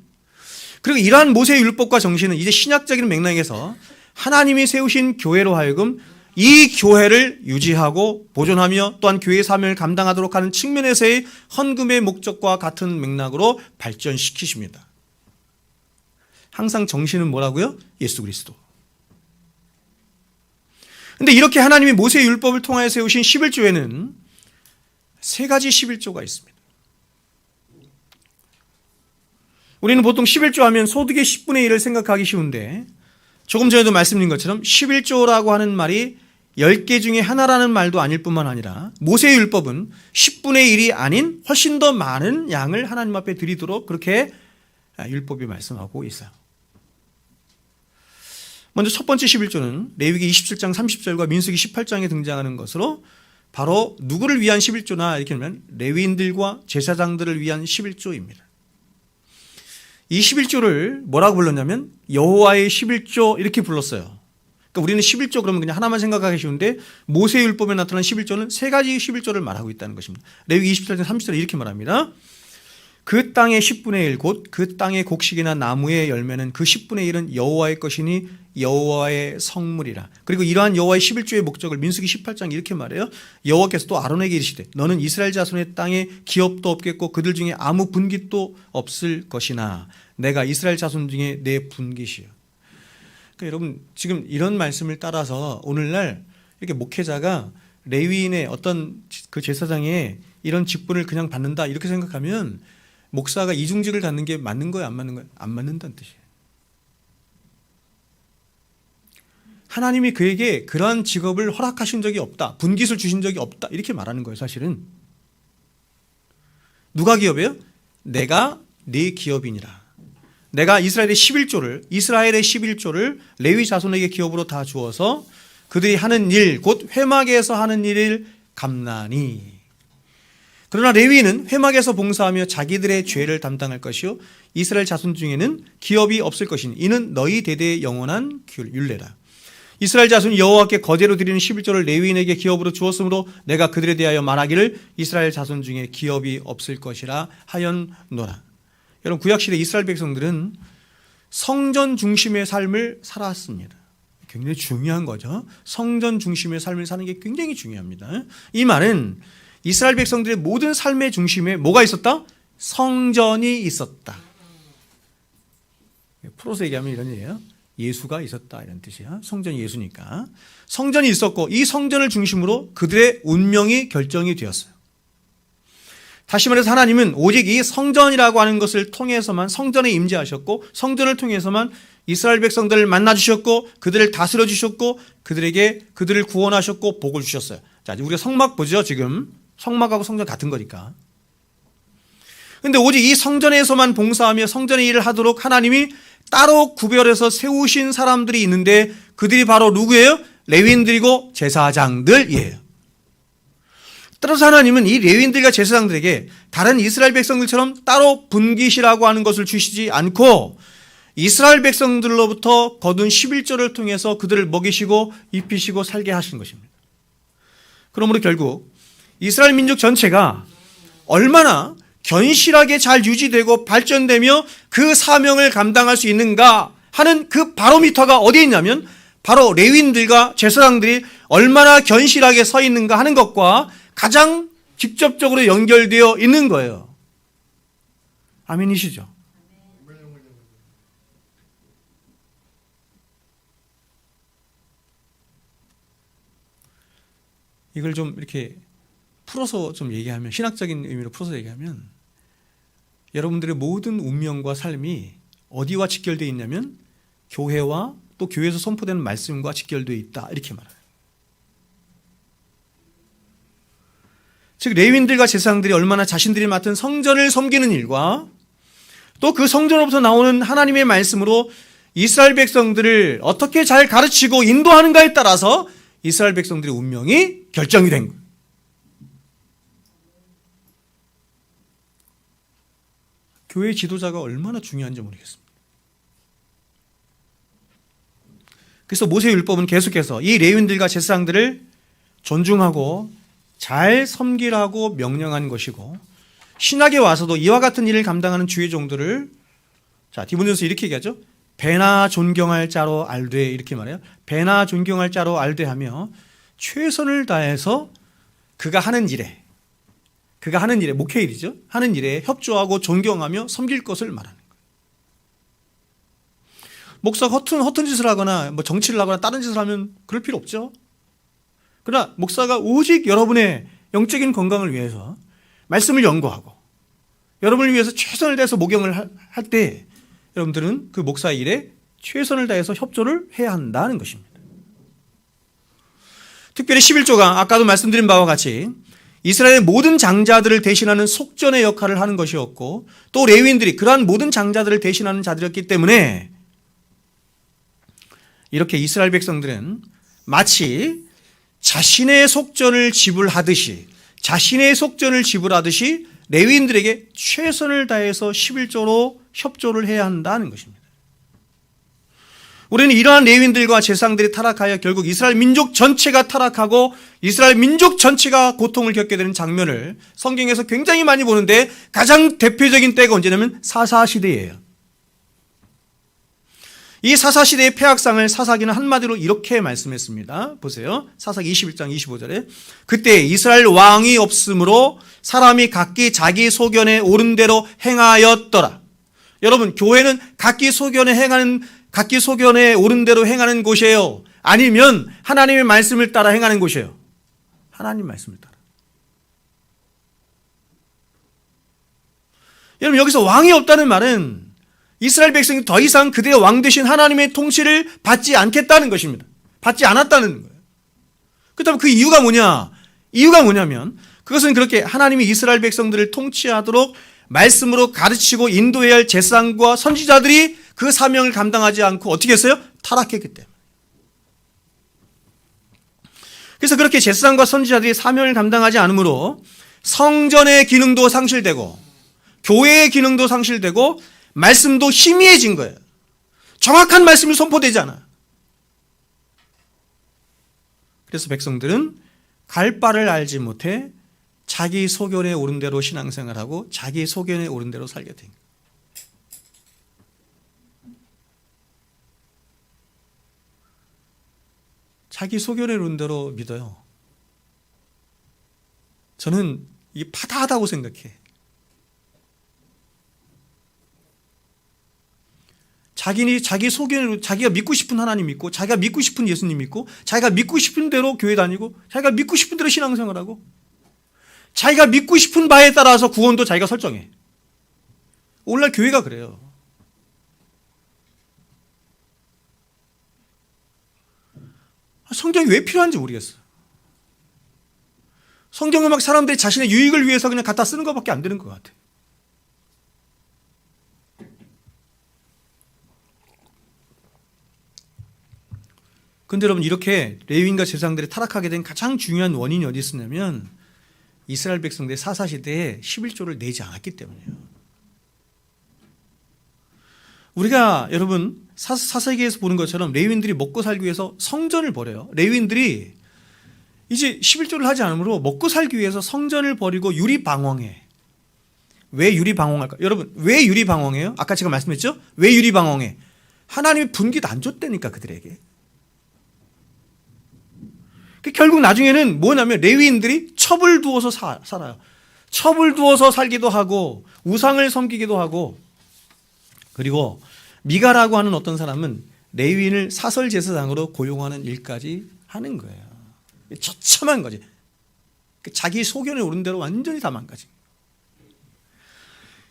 S1: 그리고 이러한 모세의 율법과 정신은 이제 신약적인 맥락에서 하나님이 세우신 교회로 하여금 이 교회를 유지하고 보존하며 또한 교회의 사명을 감당하도록 하는 측면에서의 헌금의 목적과 같은 맥락으로 발전시키십니다. 항상 정신은 뭐라고요? 예수 그리스도. 근데 이렇게 하나님이 모세의 율법을 통하여 세우신 11조에는 세 가지 11조가 있습니다. 우리는 보통 11조 하면 소득의 10분의 1을 생각하기 쉬운데 조금 전에도 말씀드린 것처럼 11조라고 하는 말이 10개 중에 하나라는 말도 아닐 뿐만 아니라 모세의 율법은 10분의 1이 아닌 훨씬 더 많은 양을 하나님 앞에 드리도록 그렇게 율법이 말씀하고 있어요. 먼저 첫 번째 11조는 레위기 27장 30절과 민수기 18장에 등장하는 것으로 바로 누구를 위한 11조나 이렇게 하면 레위인들과 제사장들을 위한 11조입니다. 이 11조를 뭐라고 불렀냐면 여호와의 11조 이렇게 불렀어요. 그러니까 우리는 11조 그러면 그냥 하나만 생각하기 쉬운데 모세의 율법에 나타난 11조는 세 가지 11조를 말하고 있다는 것입니다. 레위기 27장 30절에 이렇게 말합니다. 그 땅의 10분의 1 곧 그 땅의 곡식이나 나무의 열매는 그 10분의 1은 여호와의 것이니 여호와의 성물이라. 그리고 이러한 여호와의 11조의 목적을 민수기 18장 이렇게 말해요. 여호와께서 또 아론에게 이르시되 너는 이스라엘 자손의 땅에 기업도 없겠고 그들 중에 아무 분깃도 없을 것이나 내가 이스라엘 자손 중에 내 분깃이요. 그러니까 여러분 지금 이런 말씀을 따라서 오늘날 이렇게 목회자가 레위인의 어떤 그 제사장의 이런 직분을 그냥 받는다 이렇게 생각하면 목사가 이중직을 갖는 게 맞는 거예요? 안 맞는 거예요? 안 맞는다는 뜻이에요. 하나님이 그에게 그러한 직업을 허락하신 적이 없다. 분깃을 주신 적이 없다. 이렇게 말하는 거예요. 사실은. 누가 기업이에요? 내가 네 기업이니라. 내가 이스라엘의 11조를 레위 자손에게 기업으로 다 주어서 그들이 하는 일, 곧 회막에서 하는 일을 감나니. 그러나 레위인은 회막에서 봉사하며 자기들의 죄를 담당할 것이요 이스라엘 자손 중에는 기업이 없을 것이니 이는 너희 대대의 영원한 율례라. 이스라엘 자손이 여호와께 거제로 드리는 11조를 레위인에게 기업으로 주었으므로 내가 그들에 대하여 말하기를 이스라엘 자손 중에 기업이 없을 것이라 하였노라. 여러분 구약시대 이스라엘 백성들은 성전 중심의 삶을 살았습니다. 굉장히 중요한 거죠. 성전 중심의 삶을 사는 게 굉장히 중요합니다. 이 말은 이스라엘 백성들의 모든 삶의 중심에 뭐가 있었다? 성전이 있었다. 프로서 얘기하면 이런 얘기예요. 예수가 있었다 이런 뜻이야. 성전이 예수니까. 성전이 있었고 이 성전을 중심으로 그들의 운명이 결정이 되었어요. 다시 말해서 하나님은 오직 이 성전이라고 하는 것을 통해서만 성전에 임재하셨고 성전을 통해서만 이스라엘 백성들을 만나주셨고 그들을 다스려 주셨고 그들을 구원하셨고 복을 주셨어요. 자, 우리가 성막 보죠 지금. 성막하고 성전 같은 거니까. 그런데 오직 이 성전에서만 봉사하며 성전의 일을 하도록 하나님이 따로 구별해서 세우신 사람들이 있는데 그들이 바로 누구예요? 레위인들이고 제사장들이에요. 따라서 하나님은 이 레위인들과 제사장들에게 다른 이스라엘 백성들처럼 따로 분깃이라고 하는 것을 주시지 않고 이스라엘 백성들로부터 거둔 11조를 통해서 그들을 먹이시고 입히시고 살게 하신 것입니다. 그러므로 결국 이스라엘 민족 전체가 얼마나 견실하게 잘 유지되고 발전되며 그 사명을 감당할 수 있는가 하는 그 바로미터가 어디에 있냐면 바로 레위인들과 제사장들이 얼마나 견실하게 서 있는가 하는 것과 가장 직접적으로 연결되어 있는 거예요. 아멘이시죠? 이걸 좀 이렇게 풀어서 좀 얘기하면, 신학적인 의미로 풀어서 얘기하면, 여러분들의 모든 운명과 삶이 어디와 직결되어 있냐면 교회와 또 교회에서 선포되는 말씀과 직결되어 있다, 이렇게 말해요. 즉 레위인들과 제사장들이 얼마나 자신들이 맡은 성전을 섬기는 일과 또 그 성전으로부터 나오는 하나님의 말씀으로 이스라엘 백성들을 어떻게 잘 가르치고 인도하는가에 따라서 이스라엘 백성들의 운명이 결정이 된 거예요. 교회 지도자가 얼마나 중요한지 모르겠습니다. 그래서 모세율법은 계속해서 이 레위인들과 제사장들을 존중하고 잘 섬기라고 명령한 것이고, 신학에 와서도 이와 같은 일을 감당하는 주의 종들을, 자, 디모데전서 이렇게 얘기하죠. 배나 존경할 자로 알되, 이렇게 말해요. 배나 존경할 자로 알되 하며 최선을 다해서 그가 하는 일에, 목회일이죠. 하는 일에 협조하고 존경하며 섬길 것을 말하는 거예요. 목사가 허튼 짓을 하거나 뭐 정치를 하거나 다른 짓을 하면 그럴 필요 없죠. 그러나 목사가 오직 여러분의 영적인 건강을 위해서 말씀을 연구하고 여러분을 위해서 최선을 다해서 목용을 할 때 여러분들은 그 목사의 일에 최선을 다해서 협조를 해야 한다는 것입니다. 특별히 11조가 아까도 말씀드린 바와 같이 이스라엘의 모든 장자들을 대신하는 속전의 역할을 하는 것이었고, 또 레위인들이 그러한 모든 장자들을 대신하는 자들이었기 때문에 이렇게 이스라엘 백성들은 마치 자신의 속전을 지불하듯이 레위인들에게 최선을 다해서 11조로 협조를 해야 한다는 것입니다. 우리는 이러한 레위인들과 제사장들이 타락하여 결국 이스라엘 민족 전체가 타락하고 이스라엘 민족 전체가 고통을 겪게 되는 장면을 성경에서 굉장히 많이 보는데, 가장 대표적인 때가 언제냐면 사사시대예요. 이 사사시대의 폐악상을 사사기는 한마디로 이렇게 말씀했습니다. 보세요. 사사기 21장 25절에 그때 이스라엘 왕이 없으므로 사람이 각기 자기 소견에 옳은 대로 행하였더라. 여러분, 교회는 각기 소견에 옳은 대로 행하는 곳이에요? 아니면 하나님의 말씀을 따라 행하는 곳이에요? 하나님 말씀을 따라. 여러분, 여기서 왕이 없다는 말은 이스라엘 백성이 더 이상 그들의 왕 되신 하나님의 통치를 받지 않겠다는 것입니다. 받지 않았다는 거예요. 그렇다면 그 이유가 뭐냐? 이유가 뭐냐면 그것은 그렇게 하나님이 이스라엘 백성들을 통치하도록 말씀으로 가르치고 인도해야 할 제사장과 선지자들이 그 사명을 감당하지 않고 어떻게 했어요? 타락했기 때문에. 그래서 그렇게 제사장과 선지자들이 사명을 감당하지 않으므로 성전의 기능도 상실되고 교회의 기능도 상실되고 말씀도 희미해진 거예요. 정확한 말씀이 선포되지 않아요. 그래서 백성들은 갈 바를 알지 못해 자기 소견에 옳은 대로 신앙생활하고 자기 소견에 옳은 대로 살게 된 거예요. 자기 소견에 옳은 대로 믿어요. 저는 이게 파다하다고 생각해. 자기 소견으로 자기가 믿고 싶은 하나님 믿고, 자기가 믿고 싶은 예수님 믿고, 자기가 믿고 싶은 대로 교회 다니고, 자기가 믿고 싶은 대로 신앙생활하고, 자기가 믿고 싶은 바에 따라서 구원도 자기가 설정해. 오늘날 교회가 그래요. 성경이 왜 필요한지 모르겠어요. 성경은 막 사람들이 자신의 유익을 위해서 그냥 갖다 쓰는 것밖에 안 되는 것 같아요. 그런데 여러분, 이렇게 레위인과 제사장들이 타락하게 된 가장 중요한 원인이 어디 있었냐면 이스라엘 백성들이 사사시대에 11조를 내지 않았기 때문이에요. 우리가 여러분 사사기에서 보는 것처럼 레위인들이 먹고 살기 위해서 성전을 버려요. 레위인들이 이제 11조를 하지 않으므로 먹고 살기 위해서 성전을 버리고 유리방황해. 왜 유리방황할까? 여러분, 왜 유리방황해요? 아까 제가 말씀했죠? 왜 유리방황해? 하나님이 분깃 안 줬다니까 그들에게. 결국 나중에는 뭐냐면 레위인들이 첩을 두어서 살아요. 첩을 두어서 살기도 하고 우상을 섬기기도 하고, 그리고 미가라고 하는 어떤 사람은 레위인을 사설 제사장으로 고용하는 일까지 하는 거예요. 처참한 거지. 자기 소견에 오른 대로 완전히 다 망가진 거예요.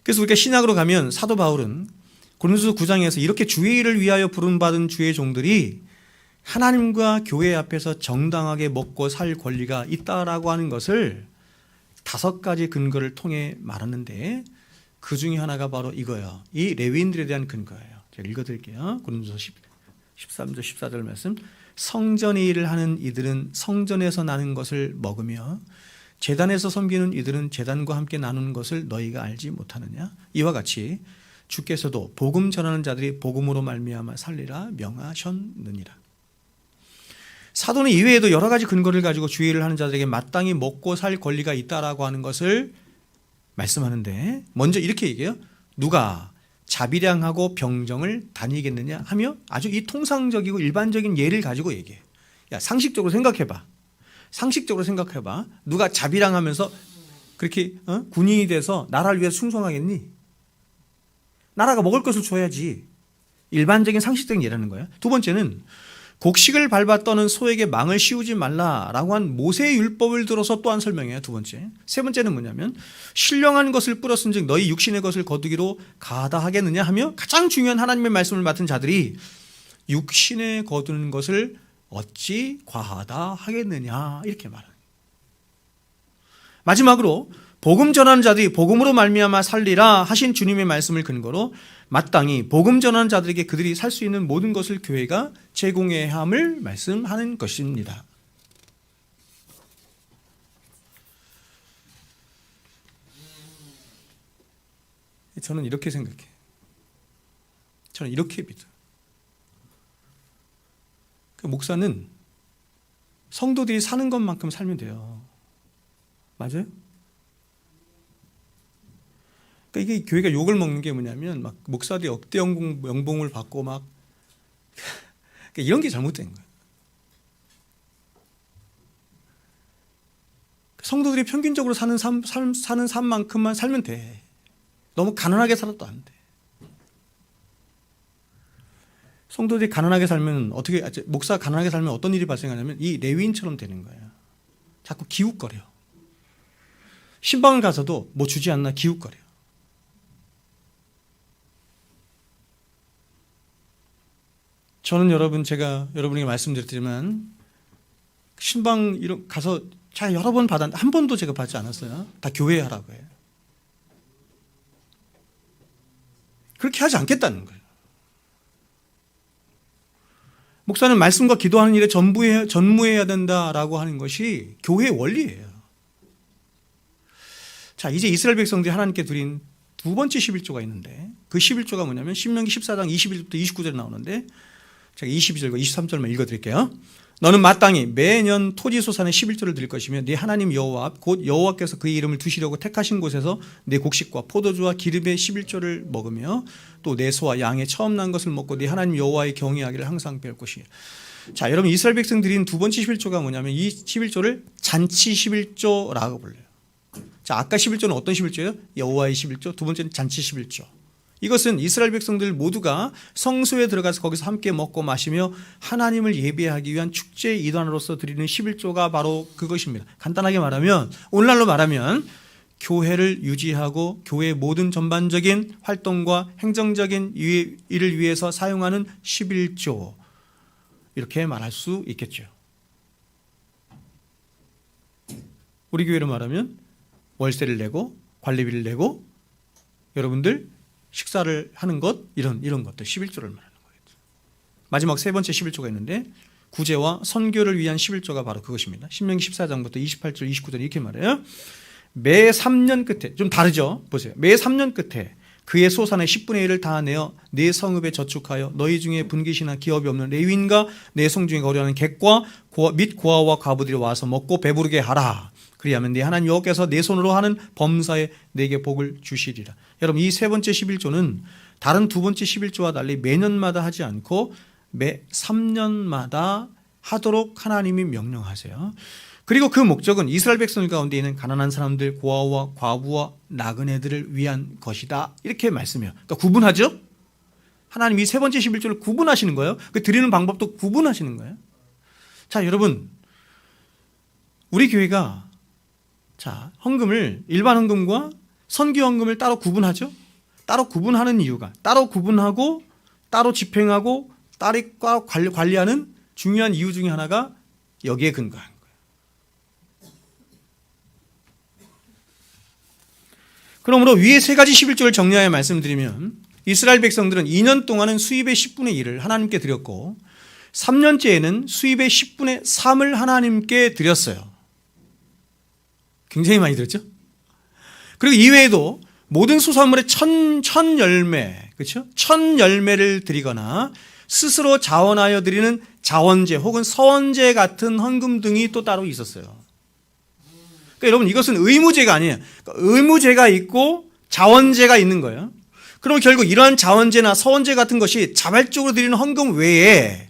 S1: 그래서 우리가 신약으로 가면 사도 바울은 고린도서 9장에서 이렇게 주의 일을 위하여 부름받은 주의 종들이 하나님과 교회 앞에서 정당하게 먹고 살 권리가 있다라고 하는 것을 5가지 근거를 통해 말하는데 그 중에 하나가 바로 이거예요. 이 레위인들에 대한 근거예요. 제가 읽어드릴게요. 고린도서 13절 14절 말씀. 성전의 일을 하는 이들은 성전에서 나는 것을 먹으며 제단에서 섬기는 이들은 제단과 함께 나누는 것을 너희가 알지 못하느냐. 이와 같이 주께서도 복음 전하는 자들이 복음으로 말미암아 살리라 명하셨느니라. 사도는 이외에도 여러 가지 근거를 가지고 주의 일을 하는 자들에게 마땅히 먹고 살 권리가 있다라고 하는 것을 말씀하는데 먼저 이렇게 얘기해요. 누가 자비량하고 병정을 다니겠느냐 하며 아주 이 통상적이고 일반적인 예를 가지고 얘기해요. 야, 상식적으로 생각해봐. 상식적으로 생각해봐. 누가 자비량하면서 그렇게 군인이 돼서 나라를 위해서 충성하겠니? 나라가 먹을 것을 줘야지. 일반적인 상식적인 예라는 거예요. 두 번째는 곡식을 밟아 떠는 소에게 망을 씌우지 말라라고 한 모세의 율법을 들어서 또한 설명해요. 두 번째. 세 번째는 뭐냐면 신령한 것을 뿌렸은즉 너희 육신의 것을 거두기로 가다하겠느냐 하며 가장 중요한 하나님의 말씀을 맡은 자들이 육신에 거두는 것을 어찌 과하다 하겠느냐 이렇게 말합니다. 마지막으로 복음 전하는 자들이 복음으로 말미암아 살리라 하신 주님의 말씀을 근거로 마땅히 복음 전하는 자들에게 그들이 살 수 있는 모든 것을 교회가 제공해야 함을 말씀하는 것입니다. 저는 이렇게 생각해요. 저는 이렇게 믿어요. 그 목사는 성도들이 사는 것만큼 살면 돼요. 맞아요? 그러니까 이게 교회가 욕을 먹는 게 뭐냐면 막 목사들이 억대 연봉을 받고 막 그러니까 이런 게 잘못된 거예요. 성도들이 평균적으로 사는 삶만큼만 살면 돼. 너무 가난하게 살아도 안 돼. 성도들이 가난하게 살면 목사가 가난하게 살면 어떤 일이 발생하냐면 이 레위인처럼 되는 거예요. 자꾸 기웃거려. 신방을 가서도 뭐 주지 않나 기웃거려. 저는 제가 여러분에게 말씀드렸지만 신방 가서 자 여러 번 받았는데 한 번도 제가 받지 않았어요. 다 교회 하라고 해요. 그렇게 하지 않겠다는 거예요. 목사는 말씀과 기도하는 일에 전무해야 된다라고 하는 것이 교회의 원리예요. 자, 이제 이스라엘 백성들이 하나님께 드린 두 번째 11조가 있는데 그 11조가 뭐냐면 신명기 14장 21절부터 29절에 나오는데 제가 22절과 23절만 읽어드릴게요. 너는 마땅히 매년 토지소산의 11조를 드릴 것이며 네 하나님 여호와 곧 여호와께서 그의 이름을 두시려고 택하신 곳에서 네 곡식과 포도주와 기름의 11조를 먹으며 또 내 소와 양의 처음 난 것을 먹고 네 하나님 여호와의 경외하기를 항상 배울 것이에요. 자, 여러분 이스라엘 백성들이 드린 두 번째 11조가 뭐냐면 이 11조를 잔치 11조라고 불러요. 자, 아까 11조는 어떤 11조예요? 여호와의 11조, 두 번째는 잔치 11조. 이것은 이스라엘 백성들 모두가 성소에 들어가서 거기서 함께 먹고 마시며 하나님을 예배하기 위한 축제의 일환으로서 드리는 11조가 바로 그것입니다. 간단하게 말하면 오늘날로 말하면 교회를 유지하고 교회의 모든 전반적인 활동과 행정적인 일을 위해서 사용하는 11조 이렇게 말할 수 있겠죠. 우리 교회로 말하면 월세를 내고 관리비를 내고 여러분들 식사를 하는 것 이런 것들 11조를 말하는 거예요. 마지막 세 번째 11조가 있는데 구제와 선교를 위한 11조가 바로 그것입니다. 신명기 14장부터 28절 29절 이렇게 말해요. 매 3년 끝에 좀 다르죠. 보세요. 매 3년 끝에 그의 소산의 10분의 1을 다 내어 네 성읍에 저축하여 너희 중에 분깃이나 기업이 없는 레위인과 내 성 중에 거류하는 객과 및 고아와 과부들이 와서 먹고 배부르게 하라. 그리하면 네 하나님 여호와께서 내 손으로 하는 범사에 내게 복을 주시리라. 여러분 이 세 번째 11조는 다른 두 번째 11조와 달리 매년마다 하지 않고 매 3년마다 하도록 하나님이 명령하세요. 그리고 그 목적은 이스라엘 백성들 가운데 있는 가난한 사람들, 고아와 과부와 나그네들을 위한 것이다. 이렇게 말씀해요. 그러니까 구분하죠. 하나님이 이 세 번째 11조를 구분하시는 거예요. 그 드리는 방법도 구분하시는 거예요. 자, 여러분 우리 교회가 자, 헌금을 일반 헌금과 선교 헌금을 따로 구분하죠. 따로 구분하는 이유가, 따로 구분하고 따로 집행하고 따로 관리하는 중요한 이유 중에 하나가 여기에 근거한 거예요. 그러므로 위에 세 가지 11조를 정리하여 말씀드리면, 이스라엘 백성들은 2년 동안은 수입의 10분의 1을 하나님께 드렸고 3년째에는 수입의 10분의 3을 하나님께 드렸어요. 굉장히 많이 드렸죠? 그리고 이외에도 모든 수산물의 천 열매, 그렇죠? 천 열매를 드리거나 스스로 자원하여 드리는 자원제 혹은 서원제 같은 헌금 등이 또 따로 있었어요. 그러니까 여러분, 이것은 의무제가 아니에요. 그러니까 의무제가 있고 자원제가 있는 거예요. 그럼 결국 이러한 자원제나 서원제 같은 것이 자발적으로 드리는 헌금 외에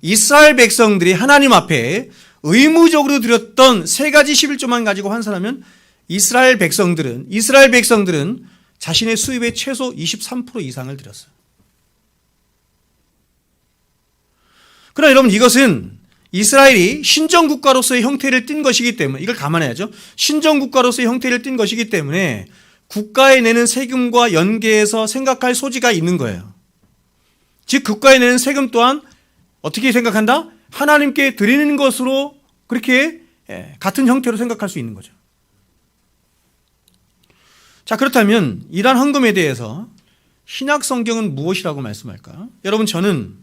S1: 이스라엘 백성들이 하나님 앞에 의무적으로 드렸던 세 가지 11조만 가지고 환산하면 이스라엘 백성들은 자신의 수입의 최소 23% 이상을 드렸어요. 그러나 여러분, 이것은 이스라엘이 신정국가로서의 형태를 띈 것이기 때문에, 이걸 감안해야죠. 신정국가로서의 형태를 띈 것이기 때문에 국가에 내는 세금과 연계해서 생각할 소지가 있는 거예요. 즉, 국가에 내는 세금 또한 어떻게 생각한다? 하나님께 드리는 것으로 그렇게 같은 형태로 생각할 수 있는 거죠. 자, 그렇다면 이러한 헌금에 대해서 신약 성경은 무엇이라고 말씀할까? 여러분, 저는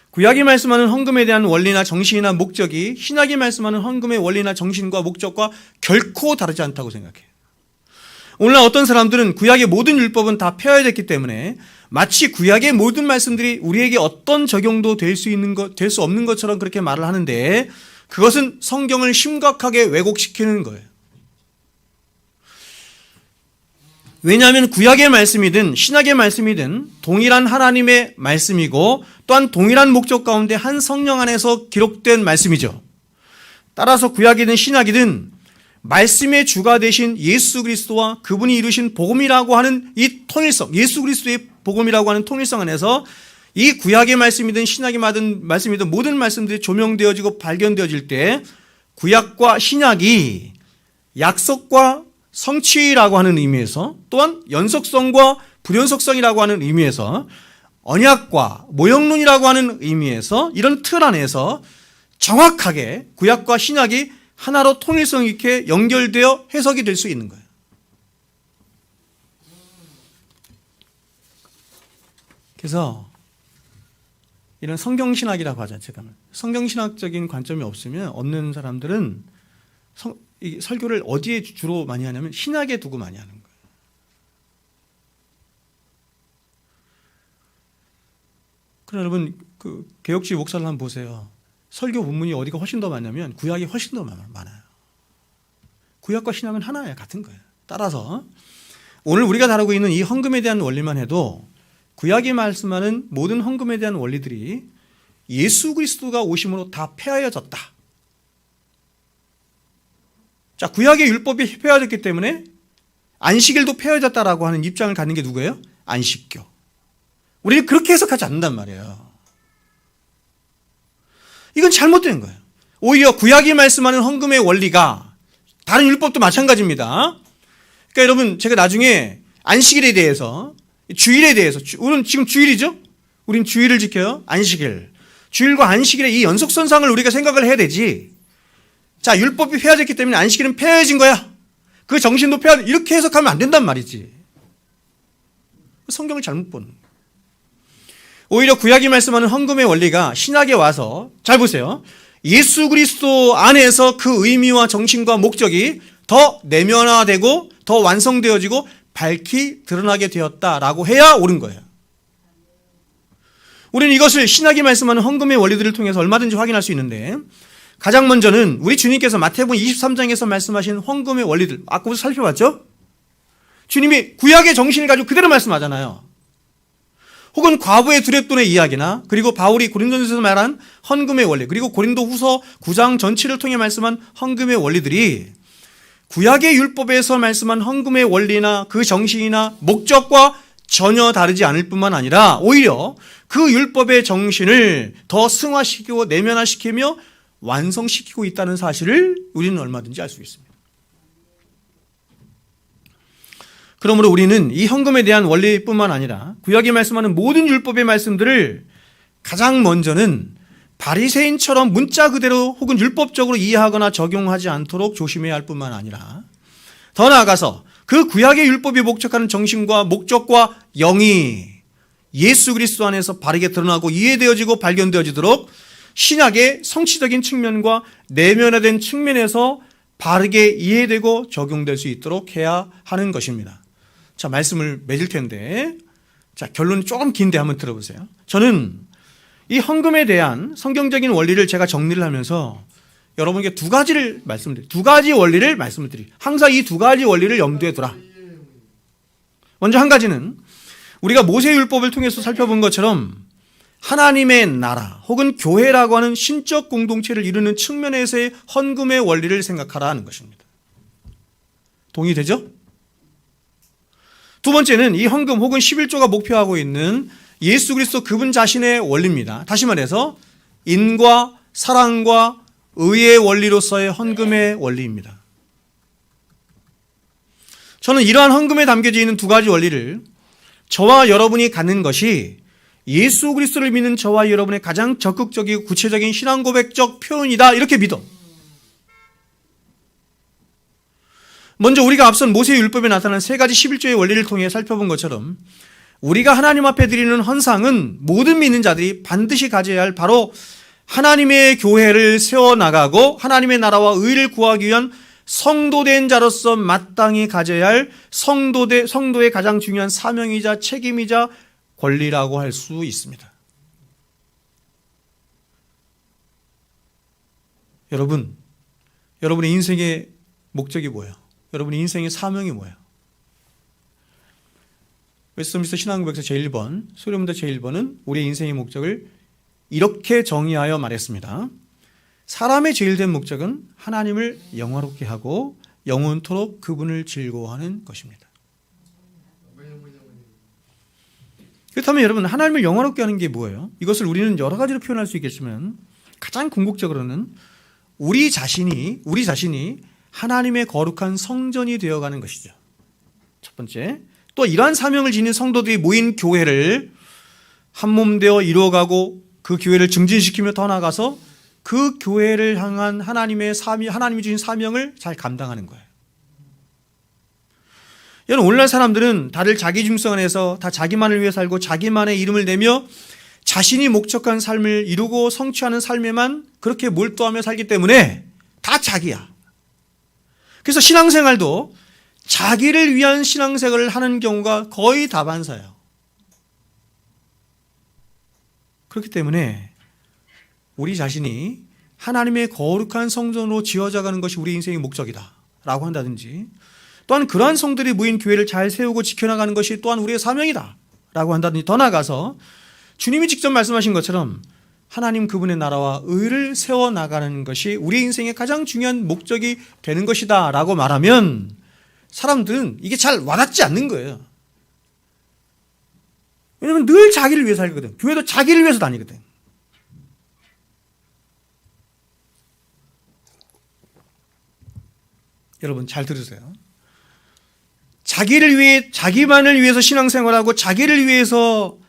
S1: 구약이 말씀하는 헌금에 대한 원리나 정신이나 목적이 신약이 말씀하는 헌금의 원리나 정신과 목적과 결코 다르지 않다고 생각해요. 오늘날 어떤 사람들은 구약의 모든 율법은 다 폐하됐기 때문에 마치 구약의 모든 말씀들이 우리에게 어떤 적용도 될 수 없는 것처럼 그렇게 말을 하는데, 그것은 성경을 심각하게 왜곡시키는 거예요. 왜냐하면 구약의 말씀이든 신약의 말씀이든 동일한 하나님의 말씀이고 또한 동일한 목적 가운데 한 성령 안에서 기록된 말씀이죠. 따라서 구약이든 신약이든 말씀의 주가 되신 예수 그리스도와 그분이 이루신 복음이라고 하는 이 통일성, 예수 그리스도의 복음이라고 하는 통일성 안에서 이 구약의 말씀이든 신약의 말씀이든 모든 말씀들이 조명되어지고 발견되어질 때 구약과 신약이 약속과 성취라고 하는 의미에서 또한 연속성과 불연속성이라고 하는 의미에서 언약과 모형론이라고 하는 의미에서 이런 틀 안에서 정확하게 구약과 신약이 하나로 통일성 있게 연결되어 해석이 될 수 있는 거예요. 그래서 이런 성경신학이라고 하죠. 제가 성경신학적인 관점이 없는 사람들은 이 설교를 어디에 주로 많이 하냐면 신학에 두고 많이 하는 거예요. 그러나 여러분, 그 개혁주의 목사를 한번 보세요. 설교 본문이 어디가 훨씬 더 많냐면 구약이 훨씬 더 많아요. 구약과 신약은 하나예요. 같은 거예요. 따라서 오늘 우리가 다루고 있는 이 헌금에 대한 원리만 해도 구약이 말씀하는 모든 헌금에 대한 원리들이 예수 그리스도가 오심으로 다 폐하여졌다. 자, 구약의 율법이 폐하였기 때문에 안식일도 폐하여졌다라고 하는 입장을 갖는 게 누구예요? 안식교. 우리는 그렇게 해석하지 않는단 말이에요. 이건 잘못된 거예요. 오히려 구약이 말씀하는 헌금의 원리가 다른 율법도 마찬가지입니다. 그러니까 여러분, 제가 나중에 안식일에 대해서, 주일에 대해서, 우리는 지금 주일이죠? 우린 주일을 지켜요. 안식일. 주일과 안식일의 이 연속선상을 우리가 생각을 해야 되지. 자, 율법이 폐하졌기 때문에 안식일은 폐하여진 거야. 그 정신도 이렇게 해석하면 안 된단 말이지. 성경을 잘못 보는 거예요. 오히려 구약이 말씀하는 헌금의 원리가 신약에 와서, 잘 보세요. 예수 그리스도 안에서 그 의미와 정신과 목적이 더 내면화되고 더 완성되어지고 밝히 드러나게 되었다라고 해야 옳은 거예요. 우리는 이것을 신약이 말씀하는 헌금의 원리들을 통해서 얼마든지 확인할 수 있는데, 가장 먼저는 우리 주님께서 마태복음 23장에서 말씀하신 헌금의 원리들, 아까부터 살펴봤죠? 주님이 구약의 정신을 가지고 그대로 말씀하잖아요. 혹은 과부의 두랫돈의 이야기나, 그리고 바울이 고린도전서에서 말한 헌금의 원리, 그리고 고린도후서 9장 전체를 통해 말씀한 헌금의 원리들이 구약의 율법에서 말씀한 헌금의 원리나 그 정신이나 목적과 전혀 다르지 않을 뿐만 아니라 오히려 그 율법의 정신을 더 승화시키고 내면화시키며 완성시키고 있다는 사실을 우리는 얼마든지 알 수 있습니다. 그러므로 우리는 이 헌금에 대한 원리뿐만 아니라 구약이 말씀하는 모든 율법의 말씀들을 가장 먼저는 바리새인처럼 문자 그대로 혹은 율법적으로 이해하거나 적용하지 않도록 조심해야 할 뿐만 아니라 더 나아가서 그 구약의 율법이 목적하는 정신과 목적과 영이 예수 그리스도 안에서 바르게 드러나고 이해되어지고 발견되어지도록 신약의 성취적인 측면과 내면화된 측면에서 바르게 이해되고 적용될 수 있도록 해야 하는 것입니다. 자, 말씀을 맺을 텐데, 자, 결론이 조금 긴데 한번 들어보세요. 저는 이 헌금에 대한 성경적인 원리를 제가 정리를 하면서 여러분께 두 가지 원리를 말씀을 드려요. 항상 이 두 가지 원리를 염두에 두라. 먼저 한 가지는 우리가 모세율법을 통해서 살펴본 것처럼 하나님의 나라 혹은 교회라고 하는 신적 공동체를 이루는 측면에서의 헌금의 원리를 생각하라 하는 것입니다. 동의되죠? 두 번째는 이 헌금 혹은 11조가 목표하고 있는 예수 그리스도 그분 자신의 원리입니다. 다시 말해서 인과 사랑과 의의 원리로서의 헌금의 원리입니다. 저는 이러한 헌금에 담겨져 있는 두 가지 원리를 저와 여러분이 갖는 것이 예수 그리스도를 믿는 저와 여러분의 가장 적극적이고 구체적인 신앙 고백적 표현이다 이렇게 믿어. 먼저 우리가 앞선 모세의 율법에 나타난 세 가지 11조의 원리를 통해 살펴본 것처럼 우리가 하나님 앞에 드리는 헌상은 모든 믿는 자들이 반드시 가져야 할 바로 하나님의 교회를 세워나가고 하나님의 나라와 의를 구하기 위한 성도된 자로서 마땅히 가져야 할 성도의 가장 중요한 사명이자 책임이자 권리라고 할 수 있습니다. 여러분의 인생의 목적이 뭐예요? 여러분의 인생의 사명이 뭐예요? 웨스트민스터 신앙고백서 제1번, 소리문답 제1번은 우리의 인생의 목적을 이렇게 정의하여 말했습니다. 사람의 제일 된 목적은 하나님을 영화롭게 하고 영원토록 그분을 즐거워하는 것입니다. 그렇다면 여러분, 하나님을 영화롭게 하는 게 뭐예요? 이것을 우리는 여러 가지로 표현할 수 있겠지만 가장 궁극적으로는 우리 자신이 하나님의 거룩한 성전이 되어가는 것이죠. 첫 번째, 또 이러한 사명을 지닌 성도들이 모인 교회를 한몸 되어 이루어가고 그 교회를 증진시키며 더 나아가서 그 교회를 향한 하나님이 주신 사명을 잘 감당하는 거예요. 여러분, 오늘날 사람들은 다들 자기 중성 안에서 다 자기만을 위해 살고 자기만의 이름을 내며 자신이 목적한 삶을 이루고 성취하는 삶에만 그렇게 몰두하며 살기 때문에 다 자기야. 그래서 신앙생활도 자기를 위한 신앙생활을 하는 경우가 거의 다반사예요. 그렇기 때문에 우리 자신이 하나님의 거룩한 성전으로 지어져가는 것이 우리 인생의 목적이다 라고 한다든지, 또한 그러한 성들이 모인 교회를 잘 세우고 지켜나가는 것이 또한 우리의 사명이다 라고 한다든지, 더 나아가서 주님이 직접 말씀하신 것처럼 하나님 그분의 나라와 의를 세워나가는 것이 우리 인생의 가장 중요한 목적이 되는 것이다 라고 말하면 사람들은 이게 잘 와닿지 않는 거예요. 왜냐하면 늘 자기를 위해 살거든. 교회도 자기를 위해서 다니거든. 여러분 잘 들으세요. 자기만을 위해서 신앙생활하고 자기를 위해서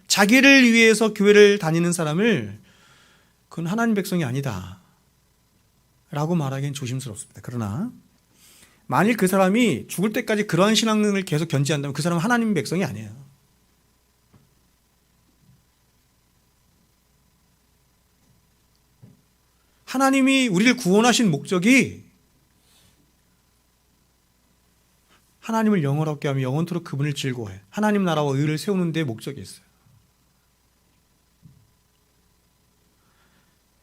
S1: 교회를 다니는 사람을 그건 하나님 백성이 아니다 라고 말하기엔 조심스럽습니다. 그러나 만일 그 사람이 죽을 때까지 그러한 신앙을 계속 견지한다면 그 사람은 하나님 백성이 아니에요. 하나님이 우리를 구원하신 목적이 하나님을 영원롭게 하며 영원토록 그분을 즐거워해. 하나님 나라와 의를 세우는 데 목적이 있어요.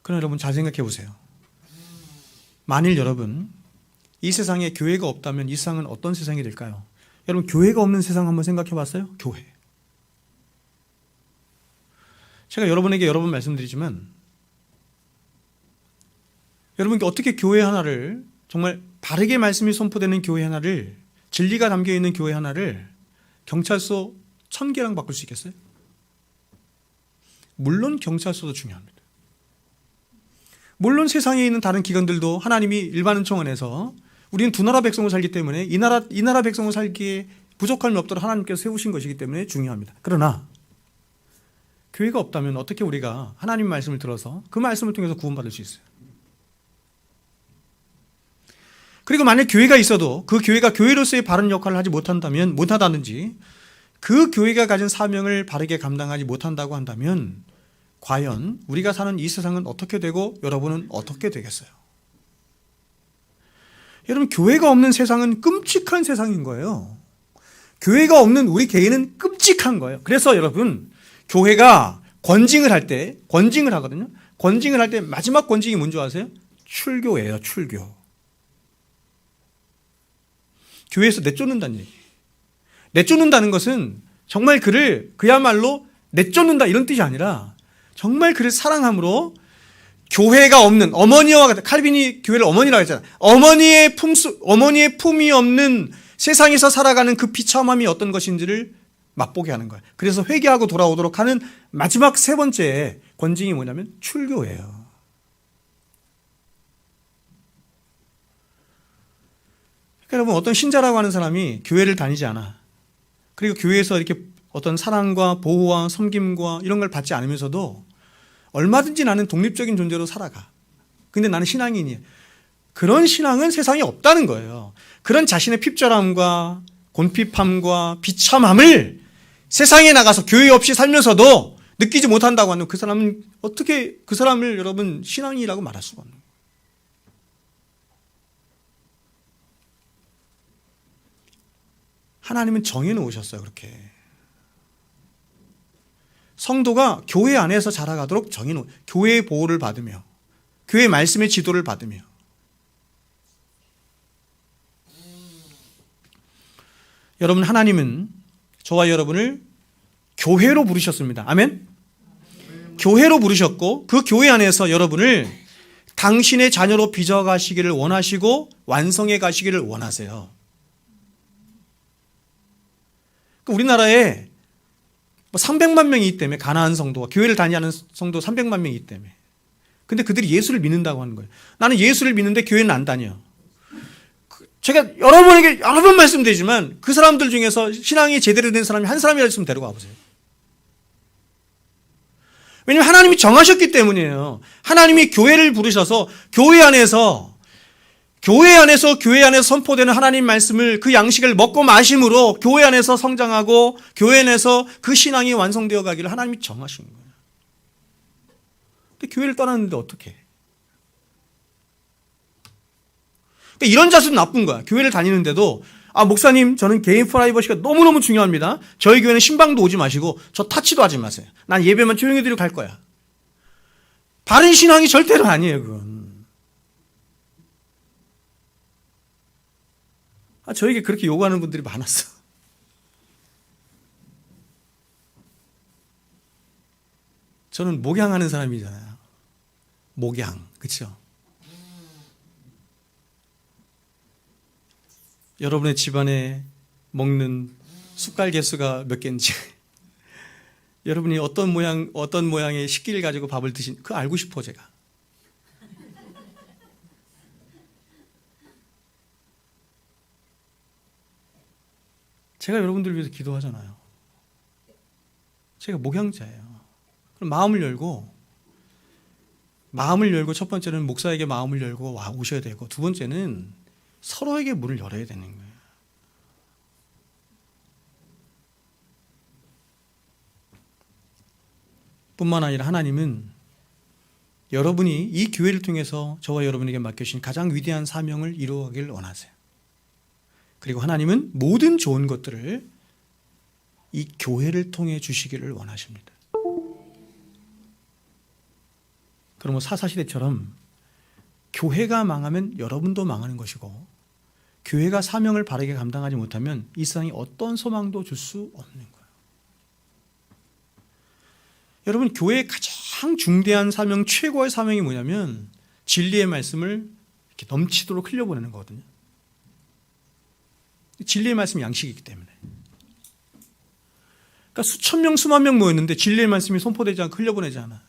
S1: 그러나 여러분 잘 생각해 보세요. 만일 여러분 이 세상에 교회가 없다면 이 세상은 어떤 세상이 될까요? 여러분 교회가 없는 세상 한번 생각해 봤어요? 교회. 제가 여러분에게 여러 번 말씀드리지만 여러분께 어떻게 교회 하나를, 정말 바르게 말씀이 선포되는 교회 하나를, 진리가 담겨있는 교회 하나를 경찰서 1000개랑 바꿀 수 있겠어요? 물론 경찰서도 중요합니다. 물론 세상에 있는 다른 기관들도 하나님이 일반 은총 안에서 우리는 두 나라 백성으로 살기 때문에 이 나라 백성으로 살기에 부족함이 없도록 하나님께서 세우신 것이기 때문에 중요합니다. 그러나 교회가 없다면 어떻게 우리가 하나님 말씀을 들어서 그 말씀을 통해서 구원받을 수 있어요? 그리고 만약 교회가 있어도 그 교회가 교회로서의 바른 역할을 하지 못한다든지 그 교회가 가진 사명을 바르게 감당하지 못한다고 한다면 과연 우리가 사는 이 세상은 어떻게 되고 여러분은 어떻게 되겠어요? 여러분, 교회가 없는 세상은 끔찍한 세상인 거예요. 교회가 없는 우리 개인은 끔찍한 거예요. 그래서 여러분, 교회가 권징을 하거든요. 권징을 할 때 마지막 권징이 뭔지 아세요? 출교예요, 출교. 교회에서 내쫓는다는 얘기. 내쫓는다는 것은 정말 그야말로 내쫓는다 이런 뜻이 아니라 정말 그를 사랑함으로 교회가 없는 어머니와 같은, 칼빈이 교회를 어머니라고 했잖아요. 어머니의 품이 없는 세상에서 살아가는 그 비참함이 어떤 것인지를 맛보게 하는 거예요. 그래서 회개하고 돌아오도록 하는 마지막 세 번째 권징이 뭐냐면 출교예요. 그러니까 여러분, 어떤 신자라고 하는 사람이 교회를 다니지 않아. 그리고 교회에서 이렇게 어떤 사랑과 보호와 섬김과 이런 걸 받지 않으면서도 얼마든지 나는 독립적인 존재로 살아가. 근데 나는 신앙인이야. 그런 신앙은 세상에 없다는 거예요. 그런 자신의 핍절함과 곤핍함과 비참함을 세상에 나가서 교회 없이 살면서도 느끼지 못한다고 하는 그 사람은 어떻게 그 사람을 여러분 신앙인이라고 말할 수가 없는 거예요. 하나님은 정해놓으셨어요. 그렇게. 성도가 교회 안에서 자라가도록 교회의 보호를 받으며 교회 말씀의 지도를 받으며 여러분, 하나님은 저와 여러분을 교회로 부르셨습니다. 아멘? 교회로 부르셨고 그 교회 안에서 여러분을 당신의 자녀로 빚어가시기를 원하시고 완성해 가시기를 원하세요. 우리나라에 300만 명이 있기 때문에 가나안 성도가 교회를 다니는 성도 300만 명이 있기 때문에 근데 그들이 예수를 믿는다고 하는 거예요. 나는 예수를 믿는데 교회는 안 다녀. 제가 여러분에게 여러 번 말씀드리지만 그 사람들 중에서 신앙이 제대로 된 사람이 한 사람이라도 있으면 데려가 보세요. 왜냐하면 하나님이 정하셨기 때문이에요. 하나님이 교회를 부르셔서 교회 안에서 선포되는 하나님 말씀을 그 양식을 먹고 마심으로 교회 안에서 성장하고 교회 안에서 그 신앙이 완성되어 가기를 하나님이 정하신 거예요. 근데 교회를 떠났는데 어떻게? 그러니까 이런 자세도 나쁜 거야. 교회를 다니는데도 목사님, 저는 개인 프라이버시가 너무너무 중요합니다. 저희 교회는 신방도 오지 마시고 저 타치도 하지 마세요. 난 예배만 조용히 드리고 갈 거야. 바른 신앙이 절대로 아니에요, 그건. 저에게 그렇게 요구하는 분들이 많았어. 저는 목양하는 사람이잖아요. 목양, 그렇죠? 여러분의 집안에 먹는 숟갈 개수가 몇 개인지, 여러분이 어떤 모양의 식기를 가지고 밥을 그거 알고 싶어, 제가. 제가 여러분들을 위해서 기도하잖아요. 제가 목양자예요. 그럼 마음을 열고 첫 번째는 목사에게 마음을 열고 오셔야 되고 두 번째는 서로에게 문을 열어야 되는 거예요. 뿐만 아니라 하나님은 여러분이 이 교회를 통해서 저와 여러분에게 맡겨주신 가장 위대한 사명을 이루어가길 원하세요. 그리고 하나님은 모든 좋은 것들을 이 교회를 통해 주시기를 원하십니다. 그러면 사사시대처럼 교회가 망하면 여러분도 망하는 것이고 교회가 사명을 바르게 감당하지 못하면 이 세상에 어떤 소망도 줄 수 없는 거예요. 여러분, 교회의 가장 중대한 사명, 최고의 사명이 뭐냐면 진리의 말씀을 이렇게 넘치도록 흘려보내는 거거든요. 진리의 말씀이 양식이기 때문에. 그러니까 수천 명, 수만 명 모였는데 진리의 말씀이 선포되지 않고 흘려보내지 않아.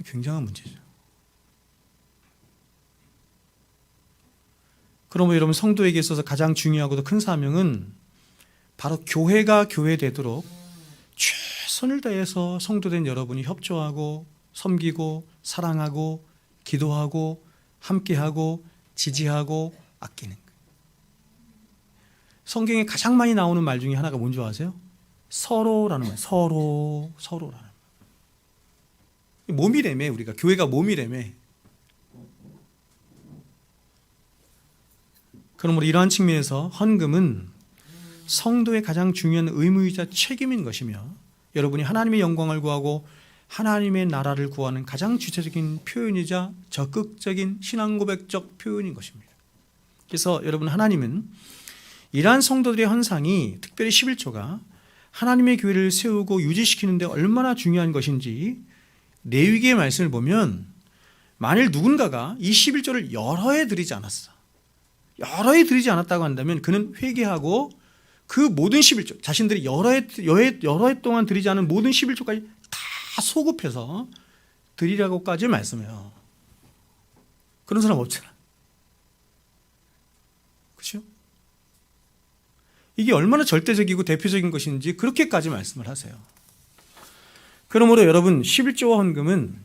S1: 굉장한 문제죠. 그러므로 여러분 성도에게 있어서 가장 중요하고도 큰 사명은 바로 교회가 교회되도록 최선을 다해서 성도된 여러분이 협조하고 섬기고 사랑하고 기도하고 함께하고 지지하고 아끼는 거예요. 성경에 가장 많이 나오는 말 중에 하나가 뭔지 아세요? 서로라는 말. 서로라는 말. 몸이라며. 우리가 교회가 몸이라며. 그러므로 이러한 측면에서 헌금은 성도의 가장 중요한 의무이자 책임인 것이며 여러분이 하나님의 영광을 구하고 하나님의 나라를 구하는 가장 주체적인 표현이자 적극적인 신앙고백적 표현인 것입니다. 그래서 여러분, 하나님은 이러한 성도들의 헌상이, 특별히 11조가 하나님의 교회를 세우고 유지시키는 데 얼마나 중요한 것인지 레위기의 말씀을 보면, 만일 누군가가 이 11조를 여러 해 드리지 않았어, 여러 해 드리지 않았다고 한다면 그는 회개하고 그 모든 11조, 자신들이 여러 해 동안 드리지 않은 모든 11조까지 다 소급해서 드리라고까지 말씀해요. 그런 사람 없잖아. 그렇죠? 이게 얼마나 절대적이고 대표적인 것인지 그렇게까지 말씀을 하세요. 그러므로 여러분, 11조와 헌금은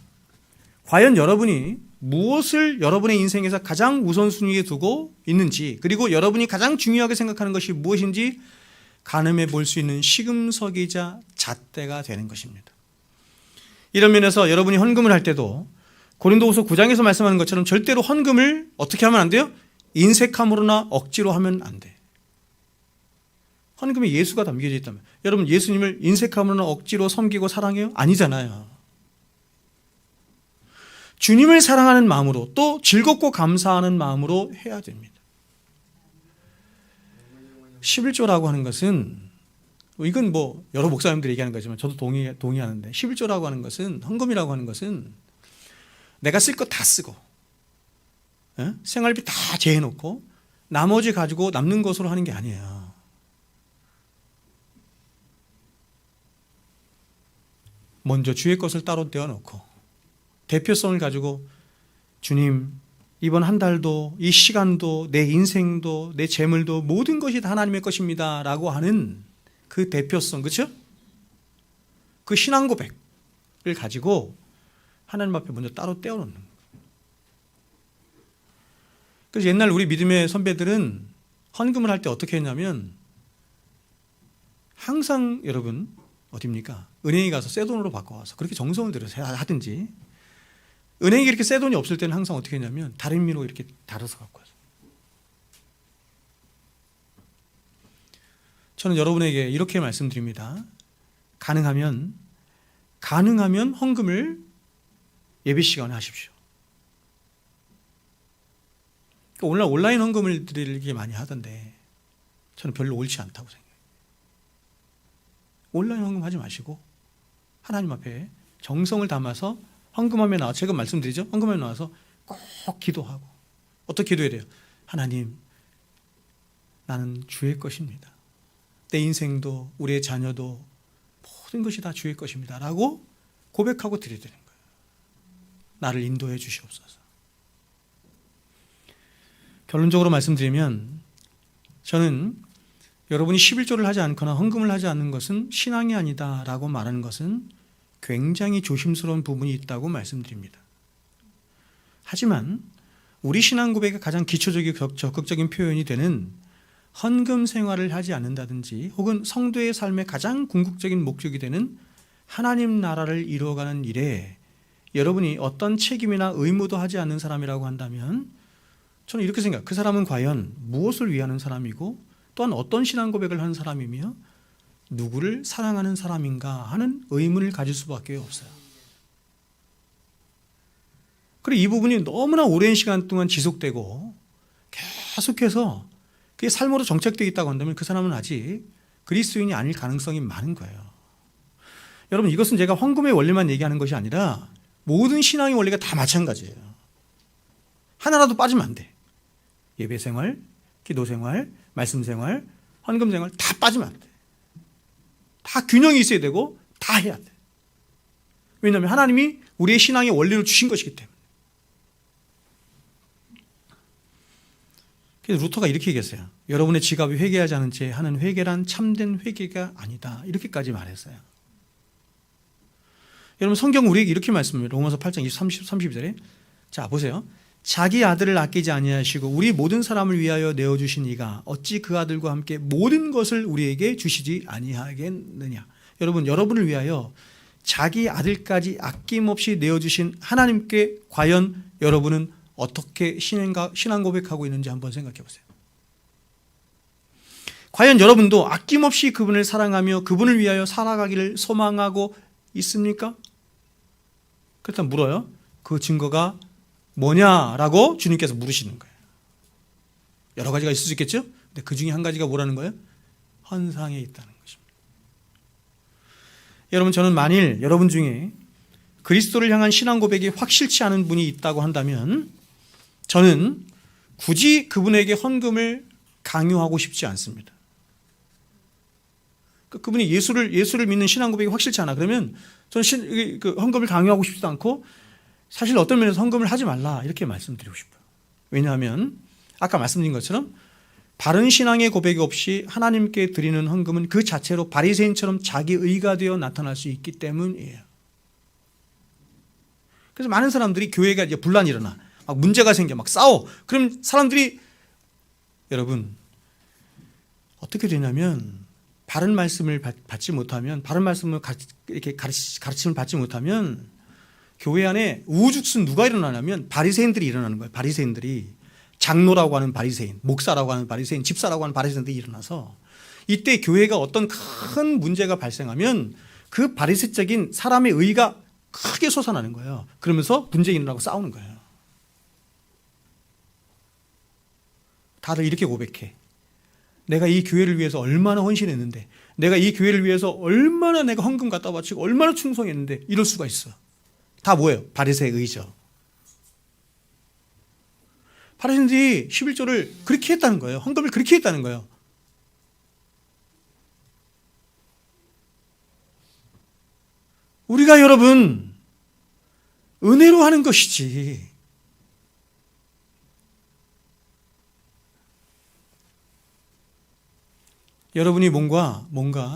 S1: 과연 여러분이 무엇을 여러분의 인생에서 가장 우선순위에 두고 있는지, 그리고 여러분이 가장 중요하게 생각하는 것이 무엇인지 가늠해 볼 수 있는 시금석이자 잣대가 되는 것입니다. 이런 면에서 여러분이 헌금을 할 때도 고린도후서 9장에서 말씀하는 것처럼 절대로 헌금을 어떻게 하면 안 돼요? 인색함으로나 억지로 하면 안 돼. 헌금에 예수가 담겨져 있다면, 여러분 예수님을 인색함으로나 억지로 섬기고 사랑해요? 아니잖아요. 주님을 사랑하는 마음으로, 또 즐겁고 감사하는 마음으로 해야 됩니다. 11조라고 하는 것은, 이건 뭐 여러 목사님들이 얘기하는 거지만 저도 동의하는데, 11조라고 하는 것은, 헌금이라고 하는 것은 내가 쓸 거 다 쓰고 생활비 다 제해놓고 나머지 가지고 남는 것으로 하는 게 아니에요. 먼저 주의 것을 따로 떼어놓고 대표성을 가지고, 주님, 이번 한 달도, 이 시간도, 내 인생도, 내 재물도 모든 것이 다 하나님의 것입니다 라고 하는 그 대표성, 그렇죠? 그 신앙 고백을 가지고 하나님 앞에 먼저 따로 떼어놓는 거예요. 그래서 옛날 우리 믿음의 선배들은 헌금을 할 때 어떻게 했냐면, 항상 여러분 어디입니까? 은행에 가서 새 돈으로 바꿔와서 그렇게 정성을 들여서 하든지, 은행에 이렇게 새 돈이 없을 때는 항상 어떻게 했냐면 다림미로 이렇게 달아서 갖고 와서. 저는 여러분에게 이렇게 말씀드립니다. 가능하면 헌금을 예배 시간에 하십시오. 오늘 온라인 헌금을 드리기 많이 하던데 저는 별로 옳지 않다고 생각해요. 온라인 헌금 하지 마시고 하나님 앞에 정성을 담아서 헌금함에 나와, 제가 말씀드리죠, 헌금함에 나와서 꼭 기도하고. 어떻게 기도해야 돼요? 하나님, 나는 주의 것입니다. 내 인생도 우리의 자녀도 모든 것이 다 주의 것입니다 라고 고백하고 드려야 되는 거예요. 나를 인도해 주시옵소서. 결론적으로 말씀드리면, 저는 여러분이 11조를 하지 않거나 헌금을 하지 않는 것은 신앙이 아니다 라고 말하는 것은 굉장히 조심스러운 부분이 있다고 말씀드립니다. 하지만 우리 신앙 고백의 가장 기초적이고 적극적인 표현이 되는 헌금 생활을 하지 않는다든지, 혹은 성도의 삶의 가장 궁극적인 목적이 되는 하나님 나라를 이루어가는 일에 여러분이 어떤 책임이나 의무도 하지 않는 사람이라고 한다면, 저는 이렇게 생각해요. 그 사람은 과연 무엇을 위하는 사람이고, 또한 어떤 신앙 고백을 하는 사람이며 누구를 사랑하는 사람인가 하는 의문을 가질 수밖에 없어요. 그리고 이 부분이 너무나 오랜 시간 동안 지속되고 계속해서 그게 삶으로 정착되어 있다고 한다면 그 사람은 아직 그리스도인이 아닐 가능성이 많은 거예요. 여러분, 이것은 제가 헌금의 원리만 얘기하는 것이 아니라 모든 신앙의 원리가 다 마찬가지예요. 하나라도 빠지면 안 돼. 예배 생활, 기도 생활, 말씀 생활, 헌금 생활 다 빠지면 안 돼. 다 균형이 있어야 되고 다 해야 돼. 왜냐하면 하나님이 우리의 신앙의 원리를 주신 것이기 때문에. 그래서 루터가 이렇게 얘기했어요. 여러분의 지갑이 회개하지 않은 채 하는 회개란 참된 회개가 아니다. 이렇게까지 말했어요. 여러분 성경 우리에게 이렇게 말씀합니다. 로마서 8장 32절에 자 보세요. 자기 아들을 아끼지 아니하시고 우리 모든 사람을 위하여 내어주신 이가 어찌 그 아들과 함께 모든 것을 우리에게 주시지 아니하겠느냐. 여러분 여러분을 위하여 자기 아들까지 아낌없이 내어주신 하나님께 과연 여러분은 어떻게 신앙 고백하고 있는지 한번 생각해 보세요. 과연 여러분도 아낌없이 그분을 사랑하며 그분을 위하여 살아가기를 소망하고 있습니까? 그렇다면 물어요. 그 증거가 뭐냐라고 주님께서 물으시는 거예요. 여러 가지가 있을 수 있겠죠? 근데 그 중에 한 가지가 뭐라는 거예요? 헌상에 있다는 것입니다. 여러분 저는 만일 여러분 중에 그리스도를 향한 신앙 고백이 확실치 않은 분이 있다고 한다면 저는 굳이 그분에게 헌금을 강요하고 싶지 않습니다. 그분이 예수를 믿는 신앙 고백이 확실치 않아. 그러면 저는 헌금을 강요하고 싶지도 않고 사실 어떤 면에서 헌금을 하지 말라 이렇게 말씀드리고 싶어요. 왜냐하면 아까 말씀드린 것처럼 바른 신앙의 고백이 없이 하나님께 드리는 헌금은 그 자체로 바리새인처럼 자기 의가 되어 나타날 수 있기 때문이에요. 그래서 많은 사람들이 교회가 이제 분란이 일어나 막 문제가 생겨 막 싸워. 그럼 사람들이 여러분 어떻게 되냐면 바른 말씀을 받지 못하면 바른 말씀을 이렇게 가르침을 받지 못하면 교회 안에 우후죽순 누가 일어나냐면 바리새인들이 일어나는 거예요. 바리새인들이 장로라고 하는 바리새인, 목사라고 하는 바리새인, 집사라고 하는 바리새인들이 일어나서 이때 교회가 어떤 큰 문제가 발생하면 그 바리새적인 사람의 의가 크게 솟아나는 거예요. 그러면서 분쟁이 일어나고 싸우는 거예요. 다들 이렇게 고백해. 내가 이 교회를 위해서 얼마나 헌신했는데, 내가 이 교회를 위해서 얼마나 내가 헌금 갖다 바치고 얼마나 충성했는데 이럴 수가 있어. 다 뭐예요? 바리새의 의죠. 바리새인들이 11조를 그렇게 했다는 거예요. 헌금을 그렇게 했다는 거예요. 우리가 여러분 은혜로 하는 것이지 여러분이 뭔가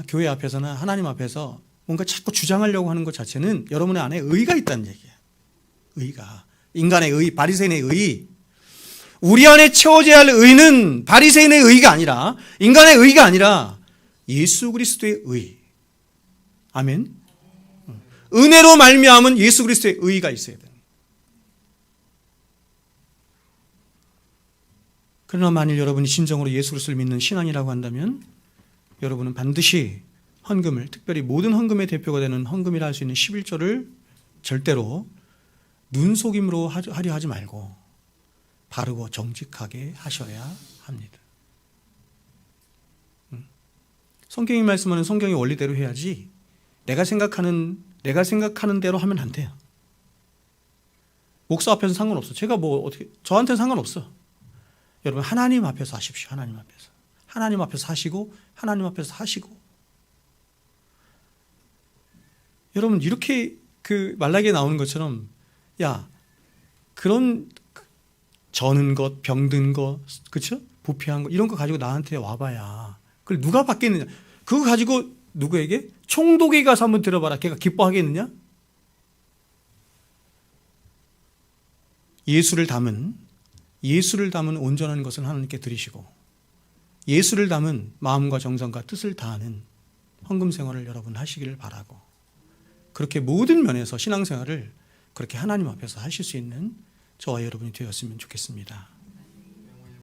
S1: 교회 앞에서나 하나님 앞에서 뭔가 자꾸 주장하려고 하는 것 자체는 여러분의 안에 의가 있다는 얘기예요. 의가. 인간의 의, 바리새인의 의. 우리 안에 채워져야 할 의는 바리새인의 의가 아니라 인간의 의가 아니라 예수 그리스도의 의. 아멘. 은혜로 말미암은 예수 그리스도의 의가 있어야 돼요. 그러나 만일 여러분이 진정으로 예수 그리스도를 믿는 신앙이라고 한다면 여러분은 반드시 헌금을, 특별히 모든 헌금의 대표가 되는 헌금이라 할 수 있는 11조를 절대로 눈속임으로 하려 하지 말고 바르고 정직하게 하셔야 합니다. 성경이 말씀하는 성경의 원리대로 해야지 내가 생각하는 대로 하면 안 돼요. 목사 앞에서 상관없어. 제가 저한테는 상관없어. 여러분 하나님 앞에서 하십시오. 하나님 앞에서. 하나님 앞에서 하시고 하나님 앞에서 하시고 여러분 이렇게 그 말라기에 나오는 것처럼 야 그런 저는 것, 병든 것, 그렇죠? 부패한 것 이런 거 가지고 나한테 와봐야 그걸 누가 받겠느냐? 그거 가지고 누구에게? 총독에게 가서 한번 들어봐라. 걔가 기뻐하겠느냐? 예수를 담은 온전한 것을 하나님께 드리시고 예수를 담은 마음과 정성과 뜻을 다하는 헌금 생활을 여러분 하시기를 바라고 그렇게 모든 면에서 신앙생활을 그렇게 하나님 앞에서 하실 수 있는 저와 여러분이 되었으면 좋겠습니다.